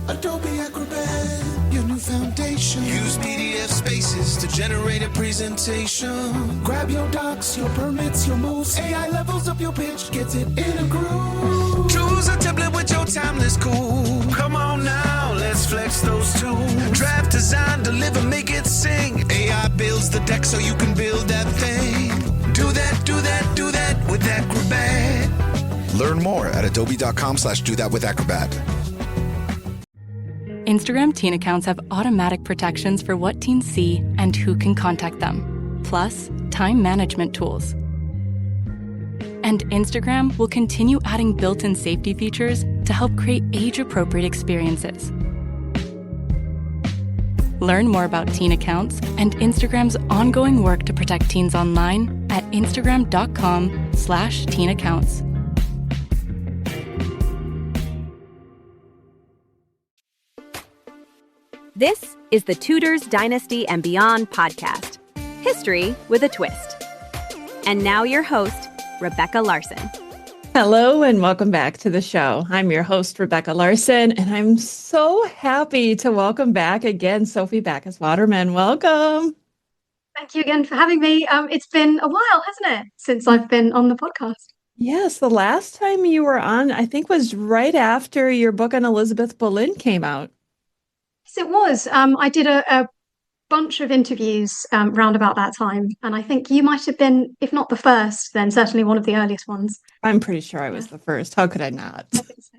Adobe Acrobat, your new foundation. Use PDF spaces to generate a presentation. Grab your docs, your permits, your moves. AI levels up your pitch, gets it in a groove. Choose a template with your timeless cool. Come on now, let's flex those tools. Draft, design, deliver, make it sing. AI builds the deck so you can build that thing. Do that, do that, do that with Acrobat. Learn more at adobe.com/do-that-with-acrobat. Instagram teen accounts have automatic protections for what teens see and who can contact them, plus time management tools. And Instagram will continue adding built-in safety features to help create age-appropriate experiences. Learn more about teen accounts and Instagram's ongoing work to protect teens online at instagram.com/teen accounts. This is the Tudors, Dynasty, and Beyond podcast. History with a twist. And now your host, Rebecca Larson. Hello and welcome back to the show. I'm your host, Rebecca Larson, and I'm so happy to welcome back again Sophie Bacchus-Waterman. Welcome. Thank you again for having me. It's been a while, hasn't it, since I've been on the podcast? Yes, the last time you were on, I think, was right after your book on Elizabeth Boleyn came out. Yes, it was. I did a bunch of interviews round about that time, and I think you might have been, if not the first, then certainly one of the earliest ones. I'm pretty sure I was the first. How could I not? I think so.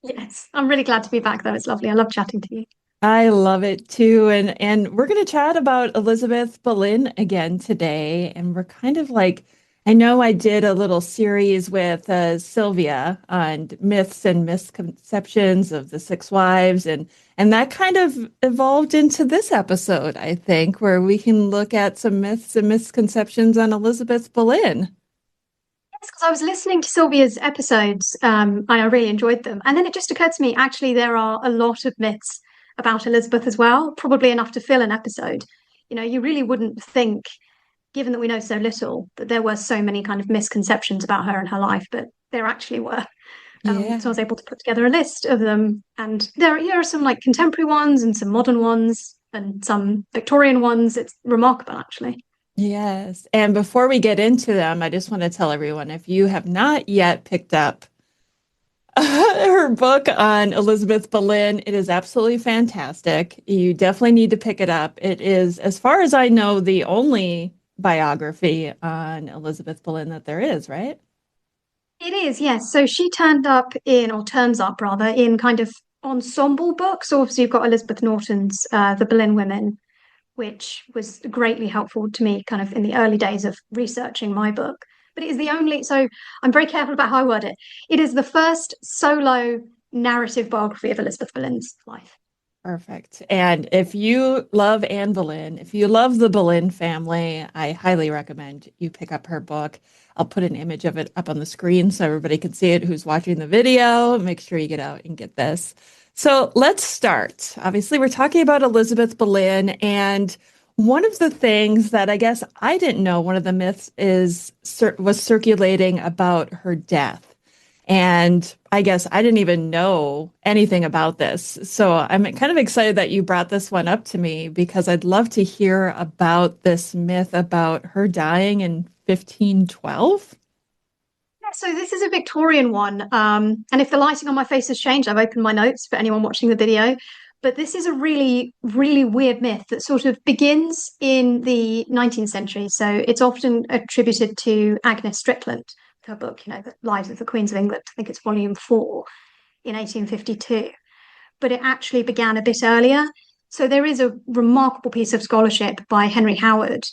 Yes, I'm really glad to be back, though. It's lovely. I love chatting to you. I love it too. And we're going to chat about Elizabeth Boleyn again today. And we're kind of like, I know I did a little series with Sylvia on myths and misconceptions of the Six Wives. And that kind of evolved into this episode, I think, where we can look at some myths and misconceptions on Elizabeth Boleyn. Yes, because I was listening to Sylvia's episodes, and I really enjoyed them. And then it just occurred to me, actually, there are a lot of myths about Elizabeth as well, probably enough to fill an episode. You know, you really wouldn't think, given that we know so little, that there were so many kind of misconceptions about her and her life, but there actually were. So I was able to put together a list of them. And here are some like contemporary ones and some modern ones and some Victorian ones. It's remarkable, actually. Yes. And before we get into them, I just want to tell everyone, if you have not yet picked up her book on Elizabeth Boleyn, it is absolutely fantastic. You definitely need to pick it up. It is, as far as I know, the only biography on Elizabeth Boleyn that there is, right? It is, yes. So she turns up rather, in kind of ensemble books. So obviously you've got Elizabeth Norton's The Boleyn Women, which was greatly helpful to me kind of in the early days of researching my book. But it is the only, so I'm very careful about how I word it. It is the first solo narrative biography of Elizabeth Boleyn's life. Perfect. And if you love Anne Boleyn, if you love the Boleyn family, I highly recommend you pick up her book. I'll put an image of it up on the screen so everybody can see it who's watching the video. Make sure you get out and get this. So let's start. Obviously, we're talking about Elizabeth Boleyn, and one of the things that I guess I didn't know, one of the myths was circulating about her death. And I guess I didn't even know anything about this. So I'm kind of excited that you brought this one up to me, because I'd love to hear about this myth about her dying in 1512. Yeah, so this is a Victorian one. And if the lighting on my face has changed, I've opened my notes for anyone watching the video. But this is a really, really weird myth that sort of begins in the 19th century. So it's often attributed to Agnes Strickland, her book, The Lives of the Queens of England. I think it's volume 4 in 1852. But it actually began a bit earlier. So there is a remarkable piece of scholarship by Henry Howard,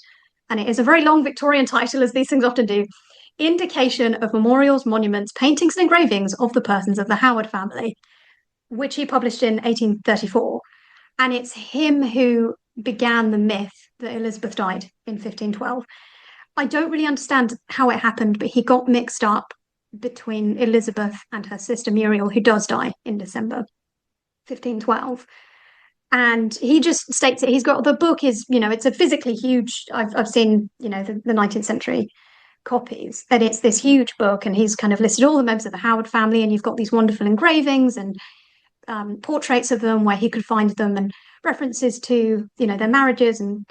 and it is a very long Victorian title, as these things often do. Indication of memorials, monuments, paintings, and engravings of the persons of the Howard family, which he published in 1834. And it's him who began the myth that Elizabeth died in 1512. I don't really understand how it happened, but he got mixed up between Elizabeth and her sister Muriel, who does die in December 1512. And he just states it. He's got, the book is, it's a physically huge, I've seen, the 19th century copies, and it's this huge book, and he's kind of listed all the members of the Howard family, and you've got these wonderful engravings and portraits of them where he could find them, and references to, their marriages and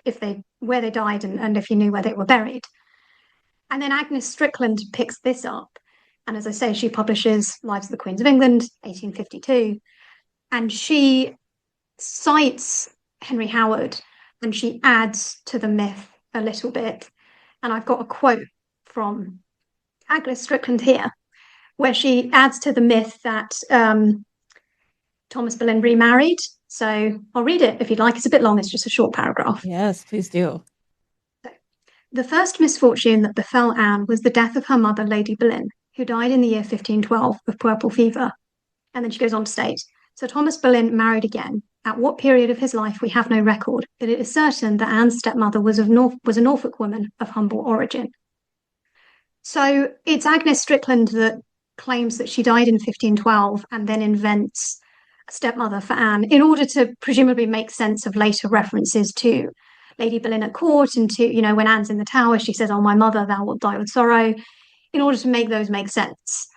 where they died, and if he knew where they were buried. And then Agnes Strickland picks this up. And as I say, she publishes Lives of the Queens of England, 1852. And she cites Henry Howard, and she adds to the myth a little bit. And I've got a quote from Agnes Strickland here, where she adds to the myth that Thomas Boleyn remarried. So I'll read it if you'd like. It's a bit long. It's just a short paragraph. Yes, please do. The first misfortune that befell Anne was the death of her mother, Lady Boleyn, who died in the year 1512 of puerperal fever. And then she goes on to state, Sir Thomas Boleyn married again. At what period of his life we have no record, but it is certain that Anne's stepmother was a Norfolk woman of humble origin. So it's Agnes Strickland that claims that she died in 1512 and then invents a stepmother for Anne in order to presumably make sense of later references to Lady Boleyn at court, and to, when Anne's in the Tower, she says, "Oh, my mother, thou wilt die with sorrow," in order to make those make sense.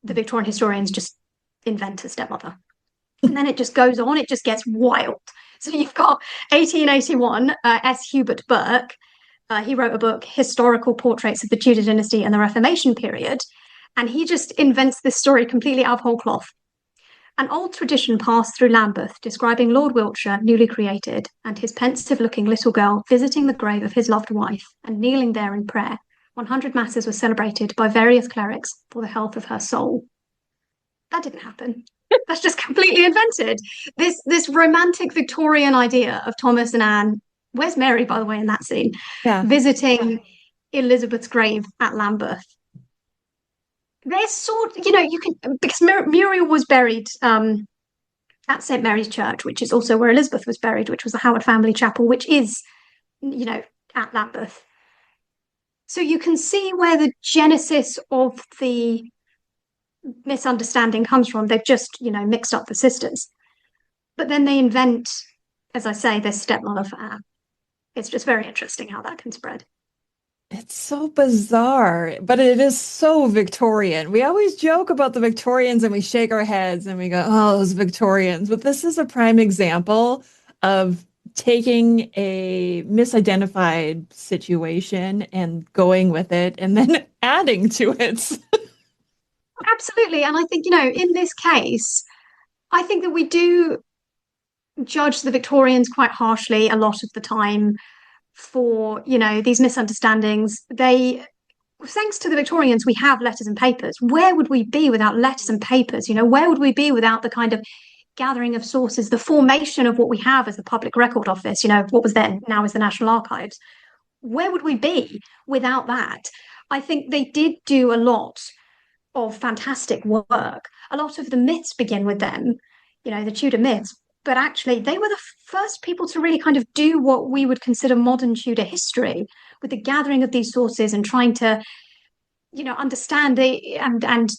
The Victorian historians just invent a stepmother. And then it just goes on, it just gets wild. So you've got 1881, S. Hubert Burke. He wrote a book, Historical Portraits of the Tudor Dynasty and the Reformation Period. And he just invents this story completely out of whole cloth. An old tradition passed through Lambeth, describing Lord Wiltshire, newly created, and his pensive-looking little girl visiting the grave of his loved wife and kneeling there in prayer. 100 masses were celebrated by various clerics for the health of her soul. That didn't happen. That's just completely invented. This romantic Victorian idea of Thomas and Anne, where's Mary, by the way, in that scene? Yeah. Visiting Elizabeth's grave at Lambeth. They're sort, you can, because Muriel was buried at St. Mary's Church, which is also where Elizabeth was buried, which was the Howard family chapel, which is, at Lambeth. So you can see where the genesis of the misunderstanding comes from. They've just, mixed up the sisters. But then they invent, as I say, this stepmother for Anne. It's just very interesting how that can spread. It's so bizarre, but it is so Victorian. We always joke about the Victorians and we shake our heads and we go, "Oh, those Victorians." But this is a prime example of taking a misidentified situation and going with it and then adding to it. Absolutely. And I think, in this case, I think that we do judge the Victorians quite harshly a lot of the time for, these misunderstandings. Thanks to the Victorians, we have letters and papers. Where would we be without letters and papers? Where would we be without the kind of gathering of sources, the formation of what we have as the Public Record Office, what was then, now is the National Archives? Where would we be without that? I think they did do a lot of fantastic work. A lot of the myths begin with them, the Tudor myths, but actually they were the first people to really kind of do what we would consider modern Tudor history, with the gathering of these sources and trying to, understand and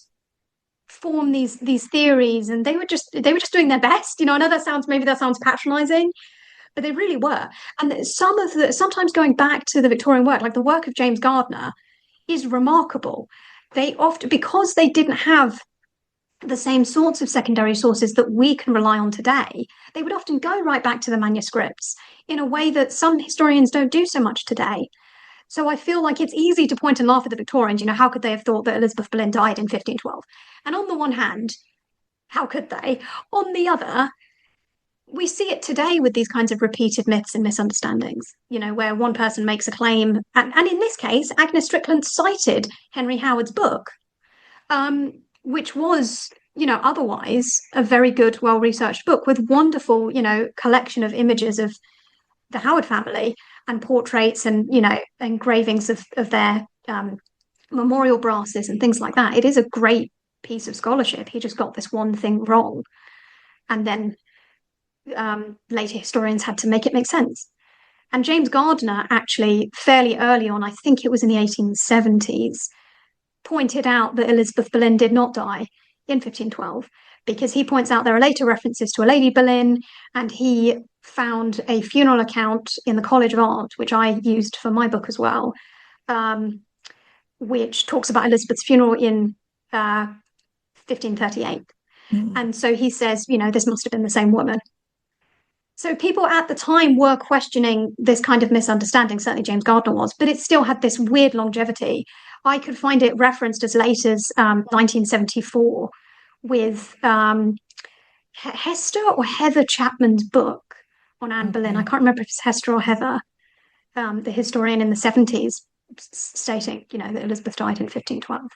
form these theories. And they were just doing their best. I know that sounds patronizing, but they really were. And sometimes going back to the Victorian work, like the work of James Gardner, is remarkable. They often, because they didn't have the same sorts of secondary sources that we can rely on today, they would often go right back to the manuscripts in a way that some historians don't do so much today. So I feel like it's easy to point and laugh at the Victorians. How could they have thought that Elizabeth Boleyn died in 1512? And on the one hand, how could they? On the other, we see it today with these kinds of repeated myths and misunderstandings, where one person makes a claim. And in this case, Agnes Strickland cited Henry Howard's book, which was, otherwise a very good, well-researched book with wonderful, collection of images of the Howard family and portraits and, engravings of their memorial brasses and things like that. It is a great piece of scholarship. He just got this one thing wrong. And then later historians had to make it make sense. And James Gardner actually fairly early on, I think it was in the 1870s, pointed out that Elizabeth Boleyn did not die in 1512, because he points out there are later references to a Lady Boleyn, and he found a funeral account in the College of Art, which I used for my book as well, which talks about Elizabeth's funeral in 1538. And so he says, this must have been the same woman. So people at the time were questioning this kind of misunderstanding. Certainly James Gardner was, but it still had this weird longevity. I could find it referenced as late as 1974 with Hester or Heather Chapman's book on Anne Boleyn. I can't remember if it's Hester or Heather, the historian in the 70s, stating, that Elizabeth died in 1512.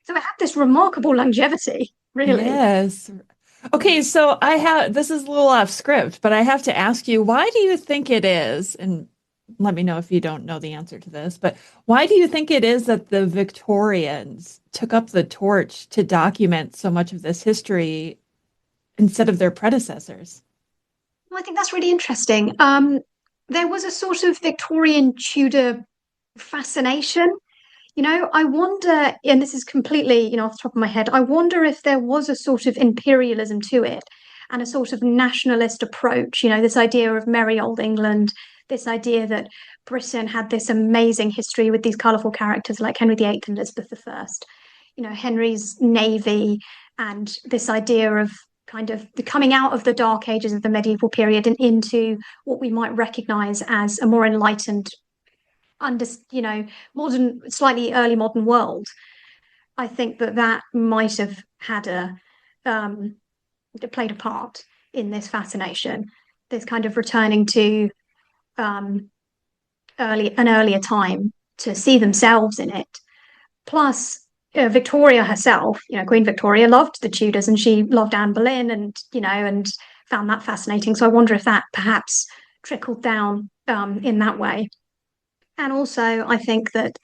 So it had this remarkable longevity, really. Yes. Okay, so this is a little off script, but I have to ask you, why do you think it is, and let me know if you don't know the answer to this, but why do you think it is that the Victorians took up the torch to document so much of this history instead of their predecessors? Well, I think that's really interesting. There was a sort of Victorian Tudor fascination. I wonder, and this is completely, off the top of my head, I wonder if there was a sort of imperialism to it and a sort of nationalist approach, this idea of merry old England, this idea that Britain had this amazing history with these colourful characters like Henry VIII and Elizabeth I, Henry's navy, and this idea of kind of the coming out of the dark ages of the medieval period and into what we might recognise as a more enlightened, modern, slightly early modern world. I think that might have had played a part in this fascination, this kind of returning to an earlier time to see themselves in it. Plus, Victoria herself, Queen Victoria loved the Tudors and she loved Anne Boleyn and found that fascinating. So I wonder if that perhaps trickled down in that way. And also, I think that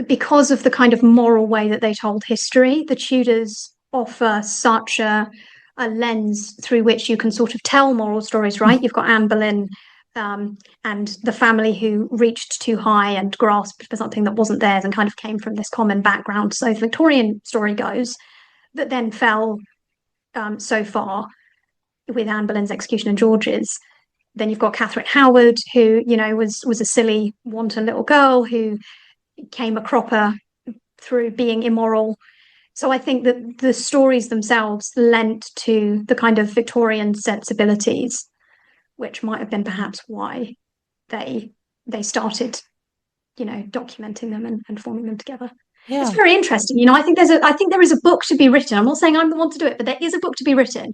because of the kind of moral way that they told history, the Tudors offer such a lens through which you can sort of tell moral stories, right? You've got Anne Boleyn and the family who reached too high and grasped for something that wasn't theirs and kind of came from this common background. So the Victorian story goes that then fell so far with Anne Boleyn's execution and George's. Then you've got Catherine Howard, who, was a silly, wanton little girl who came a cropper through being immoral. So I think that the stories themselves lent to the kind of Victorian sensibilities, which might have been perhaps why they started, documenting them and forming them together. Yeah. It's very interesting. I think there is a book to be written. I'm not saying I'm the one to do it, but there is a book to be written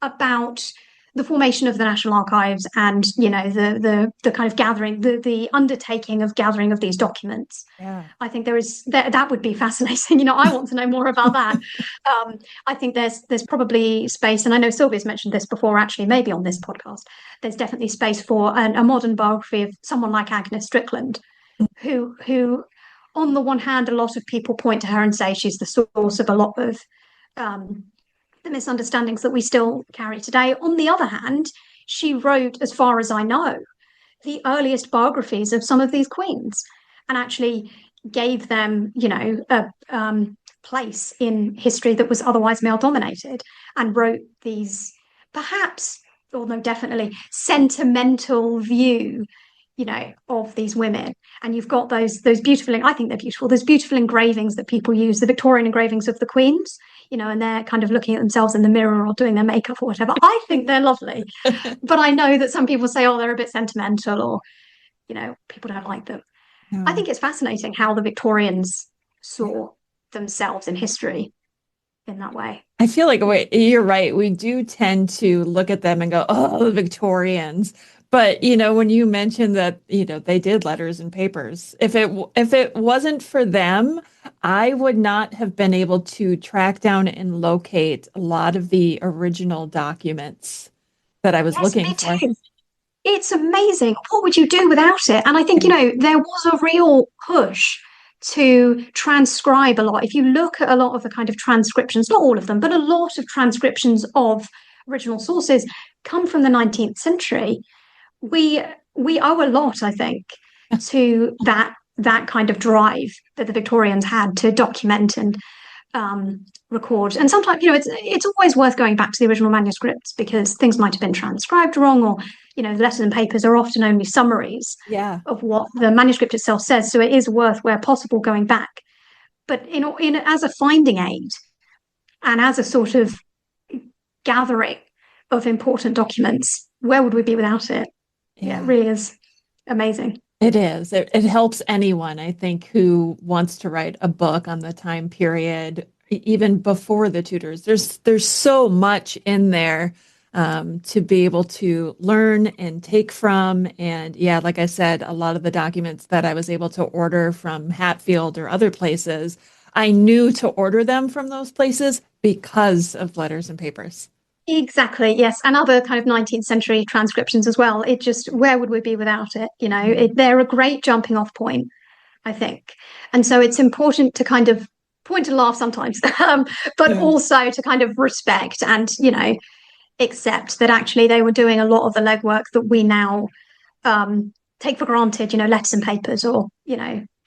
about the formation of the National Archives and the kind of gathering, the undertaking of gathering of these documents. Yeah. I think that would be fascinating. I want to know more about that. I think there's probably space, and I know Sylvia's mentioned this before, actually, maybe on this podcast. There's definitely space for a modern biography of someone like Agnes Strickland, who on the one hand, a lot of people point to her and say she's the source of a lot of the misunderstandings that we still carry today. On the other hand, she wrote, as far as I know, the earliest biographies of some of these queens and actually gave them, a place in history that was otherwise male dominated, and wrote these perhaps, or no, definitely sentimental view, of these women. And you've got those beautiful, I think they're beautiful, those beautiful engravings that people use, the Victorian engravings of the queens, and they're kind of looking at themselves in the mirror or doing their makeup or whatever. I think they're lovely. But I know that some people say, oh, they're a bit sentimental, or, people don't like them. No. I think it's fascinating how the Victorians saw themselves in history in that way. I feel like, you're right. We do tend to look at them and go, oh, the Victorians. But, when you mentioned that, they did letters and papers, if it wasn't for them, I would not have been able to track down and locate a lot of the original documents that I was looking for. Too. It's amazing. What would you do without it? And I think, there was a real push to transcribe a lot. If you look at a lot of the kind of transcriptions, not all of them, but a lot of transcriptions of original sources come from the 19th century. We owe a lot, I think, to that kind of drive that the Victorians had to document and record. And sometimes, it's always worth going back to the original manuscripts because things might have been transcribed wrong, or the letters and papers are often only summaries of what the manuscript itself says. So it is worth, where possible, going back. but in as a finding aid and as a sort of gathering of important documents, where would we be without it? Yeah, it really is amazing. It is. It helps anyone, I think, who wants to write a book on the time period, even before the Tudors. There's so much in there to be able to learn and take from. And yeah, like I said, a lot of the documents that I was able to order from Hatfield or other places, I knew to order them from those places because of Letters and Papers. Exactly, yes. And other kind of 19th century transcriptions as well. It just, where would we be without it? They're a great jumping off point, I think. And so it's important to kind of point and laugh sometimes, but also to kind of respect and, accept that actually they were doing a lot of the legwork that we now take for granted, letters and papers or,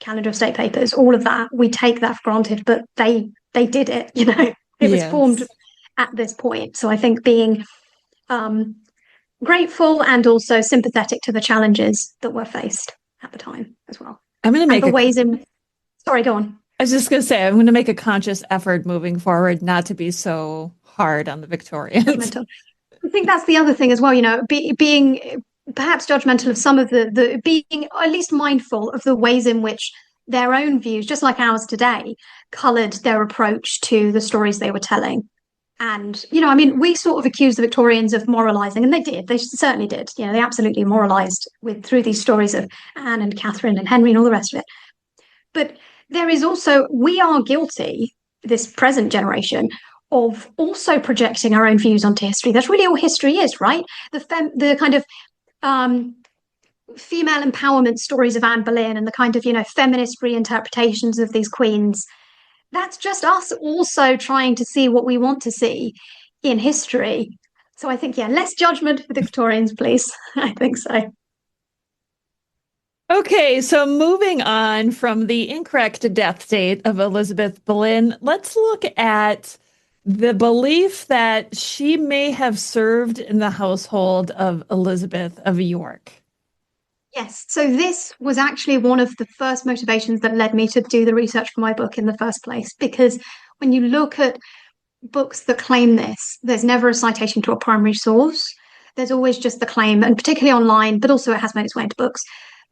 calendar of state papers, all of that. We take that for granted, but they did it, it was formed at this point. So I think being grateful and also sympathetic to the challenges that were faced at the time as well. I'm going to make Sorry, go on. I was just going to say, I'm going to make a conscious effort moving forward not to be so hard on the Victorians. I think that's the other thing as well, being perhaps judgmental of some of the being at least mindful of the ways in which their own views, just like ours today, coloured their approach to the stories they were telling. And, we sort of accuse the Victorians of moralising, and they certainly did. They absolutely moralised through these stories of Anne and Catherine and Henry and all the rest of it. But there is also, we are guilty, this present generation, of also projecting our own views onto history. That's really all history is, right? The kind of female empowerment stories of Anne Boleyn and the kind of, feminist reinterpretations of these queens. That's just us also trying to see what we want to see in history. So I think, less judgment for the Victorians, please. I think so. Okay, so moving on from the incorrect death date of Elizabeth Boleyn, let's look at the belief that she may have served in the household of Elizabeth of York. Yes, so this was actually one of the first motivations that led me to do the research for my book in the first place, because when you look at books that claim this, there's never a citation to a primary source. There's always just the claim, and particularly online, but also it has made its way into books,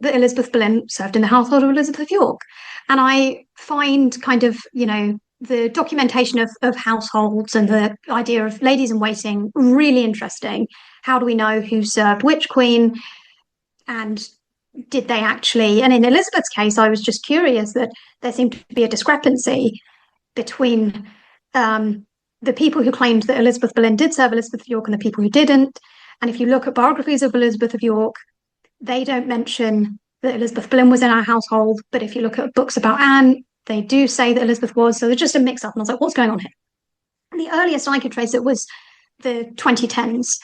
that Elizabeth Boleyn served in the household of Elizabeth of York. And I find kind of, the documentation of households and the idea of ladies in waiting really interesting. How do we know who served which queen? And did they actually, and in Elizabeth's case, I was just curious that there seemed to be a discrepancy between the people who claimed that Elizabeth Boleyn did serve Elizabeth of York and the people who didn't. And if you look at biographies of Elizabeth of York, they don't mention that Elizabeth Boleyn was in our household. But if you look at books about Anne, they do say that Elizabeth was. So there's just a mix up. And I was like, what's going on here? And the earliest I could trace it was the 2010s,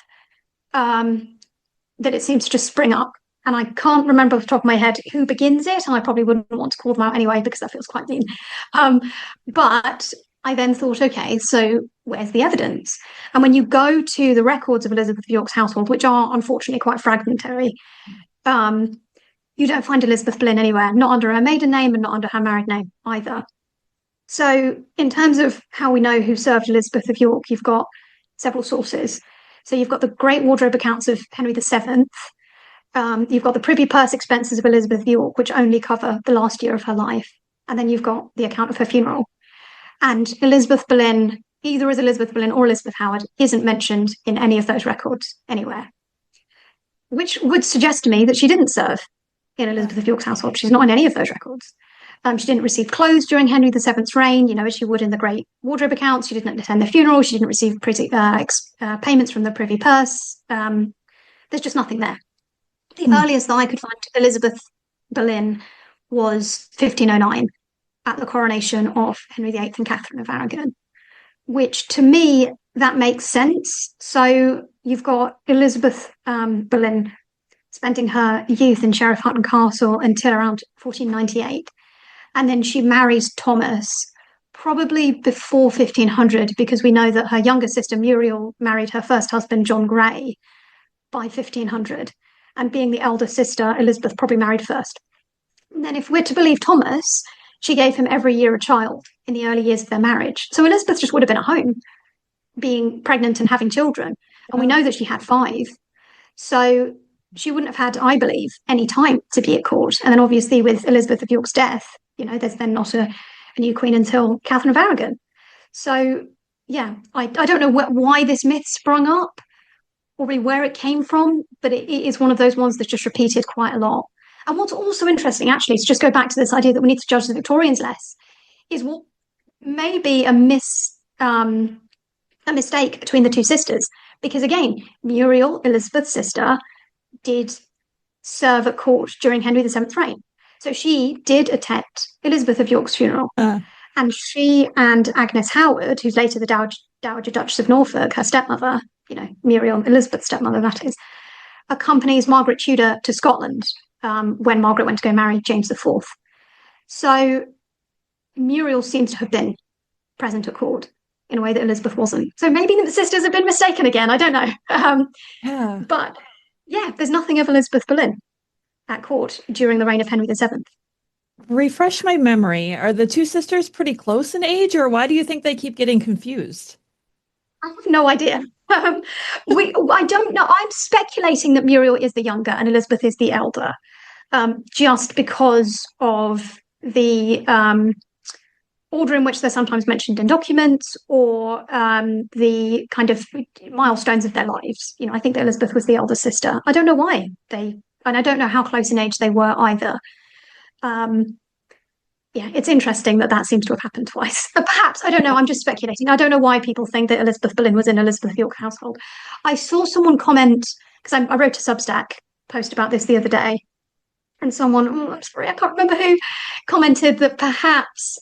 that it seems to just spring up. And I can't remember off the top of my head who begins it, and I probably wouldn't want to call them out anyway because that feels quite mean. But I then thought, okay, so where's the evidence? And when you go to the records of Elizabeth of York's household, which are unfortunately quite fragmentary, you don't find Elizabeth Boleyn anywhere, not under her maiden name and not under her married name either. So in terms of how we know who served Elizabeth of York, you've got several sources. So you've got the Great Wardrobe accounts of Henry VII. You've got the Privy Purse expenses of Elizabeth of York, which only cover the last year of her life. And then you've got the account of her funeral. And Elizabeth Boleyn, either as Elizabeth Boleyn or Elizabeth Howard, isn't mentioned in any of those records anywhere, which would suggest to me that she didn't serve in Elizabeth of York's household. She's not in any of those records. She didn't receive clothes during Henry VII's reign, as she would in the Great Wardrobe accounts. She didn't attend the funeral. She didn't receive payments from the Privy Purse. There's just nothing there. The earliest that I could find Elizabeth Boleyn was 1509 at the coronation of Henry VIII and Catherine of Aragon, which to me, that makes sense. So you've got Elizabeth Boleyn spending her youth in Sheriff Hutton Castle until around 1498. And then she marries Thomas probably before 1500, because we know that her younger sister Muriel married her first husband, John Grey, by 1500. And being the elder sister, Elizabeth probably married first. And then if we're to believe Thomas, she gave him every year a child in the early years of their marriage. So Elizabeth just would have been at home, being pregnant and having children. And we know that she had 5. So she wouldn't have had, I believe, any time to be at court. And then obviously with Elizabeth of York's death, there's then not a new queen until Catherine of Aragon. So yeah, I don't know why this myth sprung up or really where it came from, but it is one of those ones that's just repeated quite a lot. And what's also interesting, actually, to just go back to this idea that we need to judge the Victorians less, is what may be a mistake between the 2 sisters. Because again, Muriel, Elizabeth's sister, did serve at court during Henry VII's reign. So she did attend Elizabeth of York's funeral. And she and Agnes Howard, who's later the Dowager Duchess of Norfolk, her stepmother, Muriel, Elizabeth's stepmother, that is, accompanies Margaret Tudor to Scotland when Margaret went to go marry James IV. So Muriel seems to have been present at court in a way that Elizabeth wasn't. So maybe the sisters have been mistaken again. I don't know. But yeah, there's nothing of Elizabeth Boleyn at court during the reign of Henry VII. Refresh my memory. Are the 2 sisters pretty close in age, or why do you think they keep getting confused? I have no idea. I don't know. I'm speculating that Muriel is the younger and Elizabeth is the elder, just because of the order in which they're sometimes mentioned in documents, or the kind of milestones of their lives. I think that Elizabeth was the elder sister. I don't know why and I don't know how close in age they were either. Yeah, it's interesting that seems to have happened twice. Perhaps, I don't know, I'm just speculating. I don't know why people think that Elizabeth Boleyn was in Elizabeth York household. I saw someone comment, because I wrote a Substack post about this the other day, and someone, I'm sorry, I can't remember who, commented that perhaps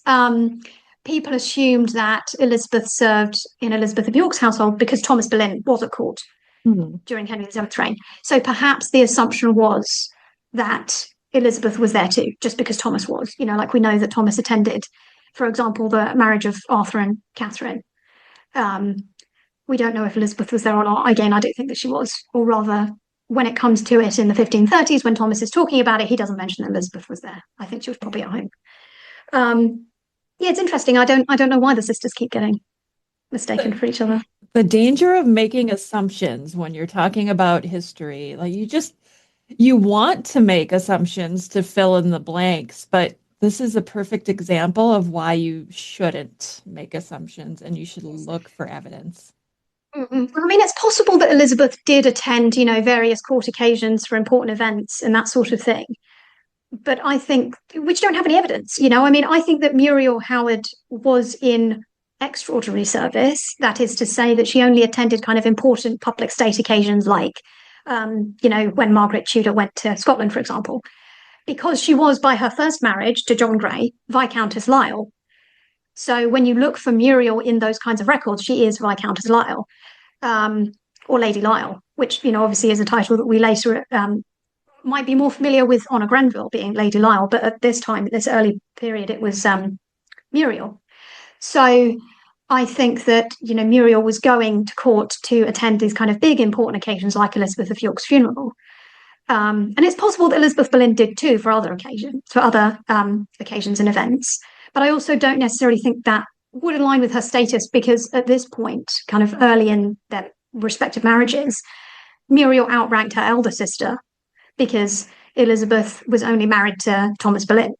people assumed that Elizabeth served in Elizabeth of York's household because Thomas Boleyn was at court during Henry VII's reign. So perhaps the assumption was that Elizabeth was there too, just because Thomas was. Like we know that Thomas attended, for example, the marriage of Arthur and Catherine. We don't know if Elizabeth was there or not. Again, I don't think that she was. Or rather, when it comes to it in the 1530s, when Thomas is talking about it, he doesn't mention that Elizabeth was there. I think she was probably at home. Yeah, it's interesting. I don't know why the sisters keep getting mistaken for each other. The danger of making assumptions when you're talking about history, like you want to make assumptions to fill in the blanks, but this is a perfect example of why you shouldn't make assumptions and you should look for evidence. I mean, it's possible that Elizabeth did attend, various court occasions for important events and that sort of thing. But I think, which don't have any evidence, I mean, I think that Muriel Howard was in extraordinary service. That is to say that she only attended kind of important public state occasions like when Margaret Tudor went to Scotland, for example, because she was, by her first marriage to John Grey, Viscountess Lisle. So when you look for Muriel in those kinds of records, she is Viscountess Lisle, or Lady Lisle, which, obviously is a title that we later might be more familiar with Honor Grenville being Lady Lisle, but at this time, at this early period, it was Muriel. So I think that, Muriel was going to court to attend these kind of big important occasions like Elizabeth of York's funeral. And it's possible that Elizabeth Boleyn did too for other occasions, and events. But I also don't necessarily think that would align with her status, because at this point, kind of early in their respective marriages, Muriel outranked her elder sister because Elizabeth was only married to Thomas Boleyn,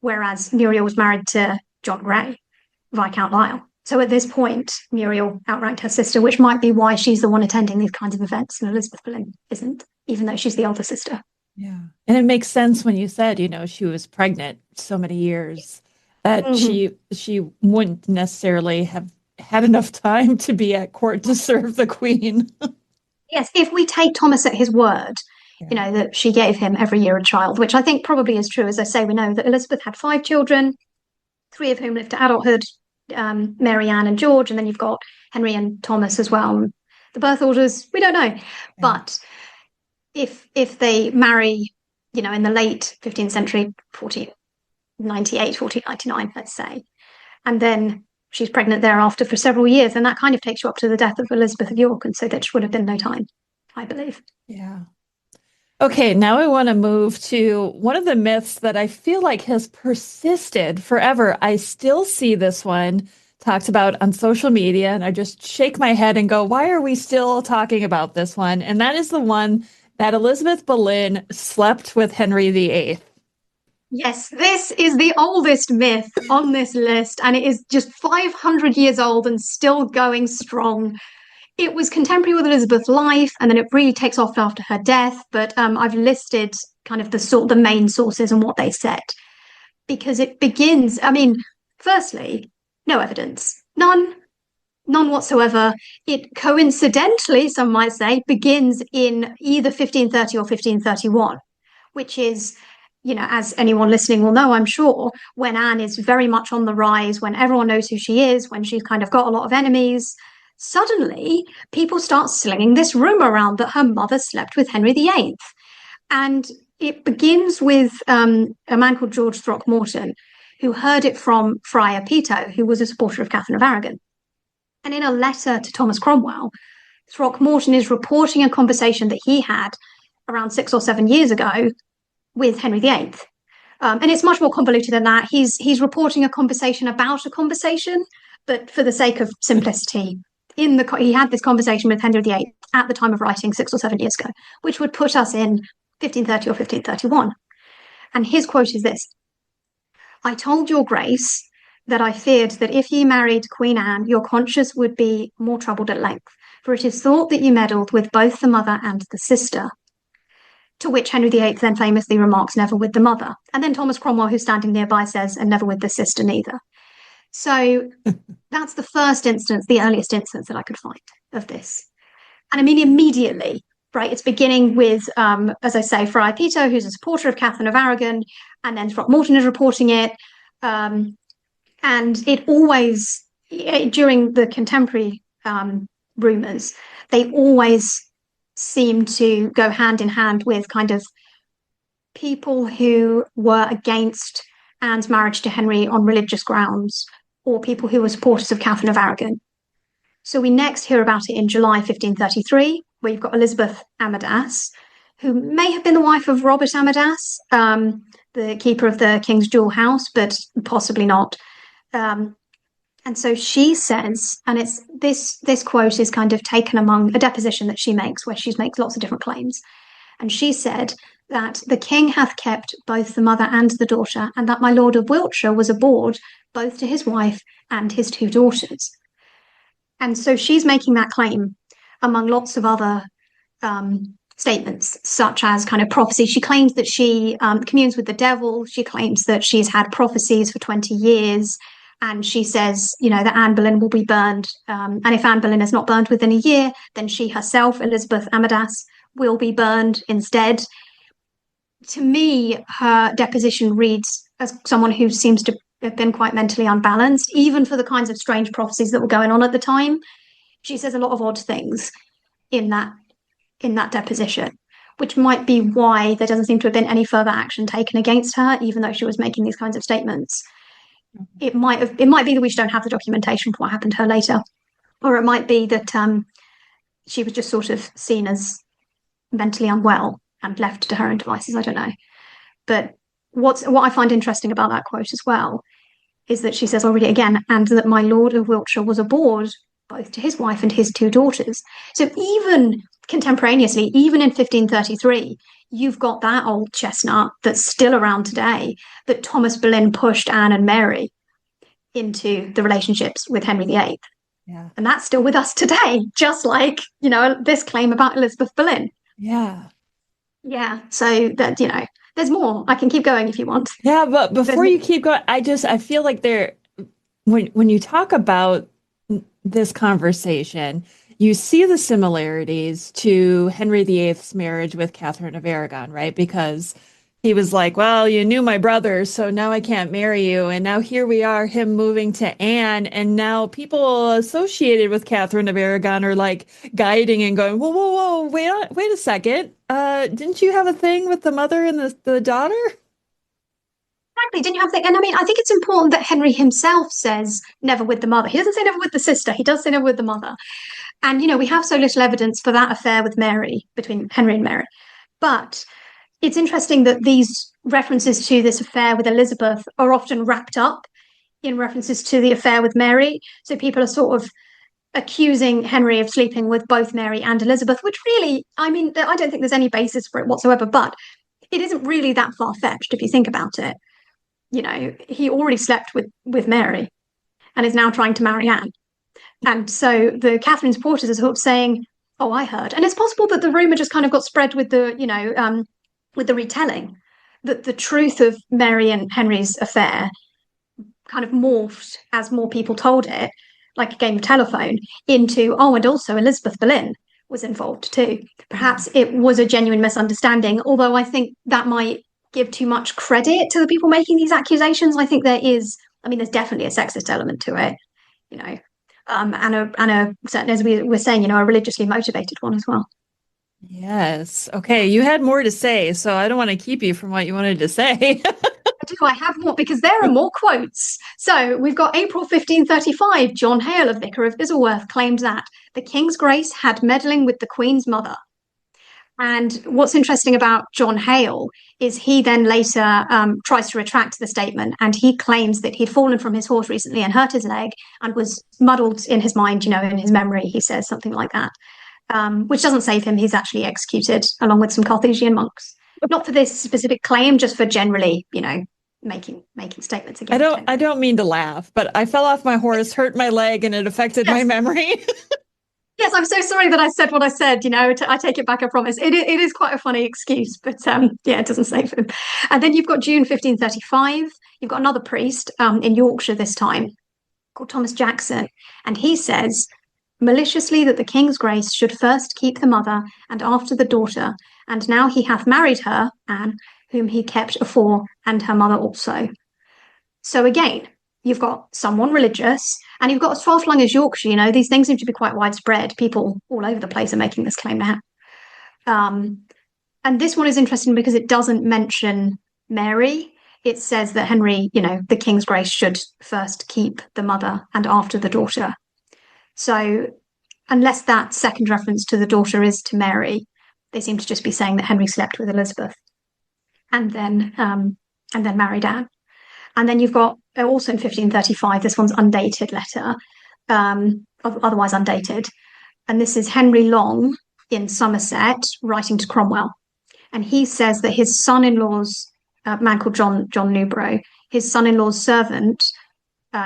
whereas Muriel was married to John Grey, Viscount Lisle. So at this point, Muriel outranked her sister, which might be why she's the one attending these kinds of events and Elizabeth Boleyn isn't, even though she's the older sister. Yeah. And it makes sense when you said, she was pregnant so many years that she wouldn't necessarily have had enough time to be at court to serve the Queen. Yes, if we take Thomas at his word, that she gave him every year a child, which I think probably is true. As I say, we know that Elizabeth had 5 children, 3 of whom lived to adulthood, Mary Ann and George, and then you've got Henry and Thomas as well. The birth orders, we don't know. Yeah. But if they marry, in the late 15th century, 1498, 1499, let's say, and then she's pregnant thereafter for several years, and that kind of takes you up to the death of Elizabeth of York, and so there would have been no time, I believe. Yeah. Okay, now I want to move to one of the myths that I feel like has persisted forever. I still see this one talked about on social media, and I just shake my head and go, why are we still talking about this one? And that is the one that Elizabeth Boleyn slept with Henry VIII. Yes, this is the oldest myth on this list, and it is just 500 years old and still going strong. It was contemporary with Elizabeth's life, and then it really takes off after her death. But I've listed kind of the main sources and what they said, because it begins. I mean, firstly, no evidence, none whatsoever. It coincidentally, some might say, begins in either 1530 or 1531, which is, as anyone listening will know, I'm sure, when Anne is very much on the rise, when everyone knows who she is, when she's kind of got a lot of enemies, suddenly people start slinging this rumor around that her mother slept with Henry VIII. And it begins with a man called George Throckmorton, who heard it from Friar Peto, who was a supporter of Catherine of Aragon. And in a letter to Thomas Cromwell, Throckmorton is reporting a conversation that he had around 6 or 7 years ago with Henry VIII. And it's much more convoluted than that. He's reporting a conversation about a conversation, but for the sake of simplicity, he had this conversation with Henry VIII at the time of writing 6 or 7 years ago, which would put us in 1530 or 1531. And his quote is this: "I told your grace that I feared that if ye married Queen Anne, your conscience would be more troubled at length, for it is thought that you meddled with both the mother and the sister." To which Henry VIII then famously remarks, "Never with the mother." And then Thomas Cromwell, who's standing nearby, says, "And never with the sister neither." So that's the first instance, the earliest instance that I could find of this. And I mean, immediately, right, it's beginning with, as I say, Friar Peto, who's a supporter of Catherine of Aragon, and then Throckmorton is reporting it. And it always, during the contemporary rumours, they always seem to go hand in hand with kind of people who were against Anne's marriage to Henry on religious grounds, or people who were supporters of Catherine of Aragon. So we next hear about it in July 1533, where you've got Elizabeth Amadas, who may have been the wife of Robert Amadas, the keeper of the King's Jewel House, but possibly not. And so she says, and it's this quote is kind of taken among a deposition that she makes, where she makes lots of different claims. And she said that the king hath kept both the mother and the daughter, and that my lord of Wiltshire was abhorred both to his wife and his 2 daughters. And so she's making that claim among lots of other statements, such as kind of prophecy. She claims that she communes with the devil. She claims that she's had prophecies for 20 years. And she says, that Anne Boleyn will be burned. And if Anne Boleyn is not burned within a year, then she herself, Elizabeth Amadas, will be burned instead. To me, her deposition reads as someone who seems to have been quite mentally unbalanced, even for the kinds of strange prophecies that were going on at the time. She says a lot of odd things in that deposition, which might be why there doesn't seem to have been any further action taken against her, even though she was making these kinds of statements. It might be that we just don't have the documentation for what happened to her later, or it might be that she was just sort of seen as mentally unwell and left to her own devices. I don't know. But what I find interesting about that quote as well is that she says already again, and that my lord of Wiltshire was abhorred both to his wife and his 2 daughters. So even contemporaneously, even in 1533, you've got that old chestnut that's still around today, that Thomas Boleyn pushed Anne and Mary into the relationships with Henry VIII. Yeah. And that's still with us today, just like, this claim about Elizabeth Boleyn. Yeah. Yeah. So that, there's more. I can keep going if you want. Yeah, but before you keep going, I feel like when you talk about this conversation, you see the similarities to Henry VIII's marriage with Catherine of Aragon, right? Because he was like, well, you knew my brother, so now I can't marry you. And now here we are, him moving to Anne. And now people associated with Catherine of Aragon are like guiding and going, whoa, wait a second. Didn't you have a thing with the mother and the daughter? Exactly. Didn't you have that? And I mean, I think it's important that Henry himself says never with the mother. He doesn't say never with the sister. He does say never with the mother. And, we have so little evidence for that affair with Mary, between Henry and Mary. But it's interesting that these references to this affair with Elizabeth are often wrapped up in references to the affair with Mary. So people are sort of accusing Henry of sleeping with both Mary and Elizabeth, which really, I mean, I don't think there's any basis for it whatsoever, but it isn't really that far-fetched if you think about it. You know, he already slept with Mary and is now trying to marry Anne. And so the Catherine supporters are sort of saying, oh, I heard. And it's possible that the rumour just kind of got spread with the, with the retelling, that the truth of Mary and Henry's affair kind of morphed as more people told it, like a game of telephone, into, oh, and also Elizabeth Boleyn was involved too. Perhaps it was a genuine misunderstanding, although I think that might give too much credit to the people making these accusations. I think there's definitely a sexist element to it, you know, and a certain, as we were saying, you know, a religiously motivated one as well. Yes. Okay. You had more to say, so I don't want to keep you from what you wanted to say. I have more because there are more quotes. So we've got April 1535. John Hale, a vicar of Isleworth, claimed that the King's Grace had meddling with the Queen's mother. And what's interesting about John Hale is he then later tries to retract the statement, and he claims that he'd fallen from his horse recently and hurt his leg and was muddled in his mind, you know, in his memory. He says something like that, which doesn't save him. He's actually executed along with some Carthusian monks. But not for this specific claim, just for generally, you know, making statements again. I don't mean to laugh, but I fell off my horse, hurt my leg, and it affected my memory. Yes, I'm so sorry that I said what I said. You know, I take it back. I promise. It is quite a funny excuse, but yeah, it doesn't save him. And then you've got June 1535. You've got another priest in Yorkshire this time, called Thomas Jackson, and he says maliciously that the King's Grace should first keep the mother and after the daughter, and now he hath married her, Anne, whom he kept afore, and her mother also. So again, you've got someone religious, and you've got as far flung as Yorkshire. You know, these things seem to be quite widespread. People all over the place are making this claim now. And this one is interesting because it doesn't mention Mary. It says that Henry, you know, the King's Grace should first keep the mother and after the daughter. So unless that second reference to the daughter is to Mary, they seem to just be saying that Henry slept with Elizabeth and then married Anne. And then you've got also in 1535, this one's undated letter, otherwise undated. And this is Henry Long in Somerset writing to Cromwell. And he says that his son-in-law's, a man called John Newborough, his son-in-law's servant,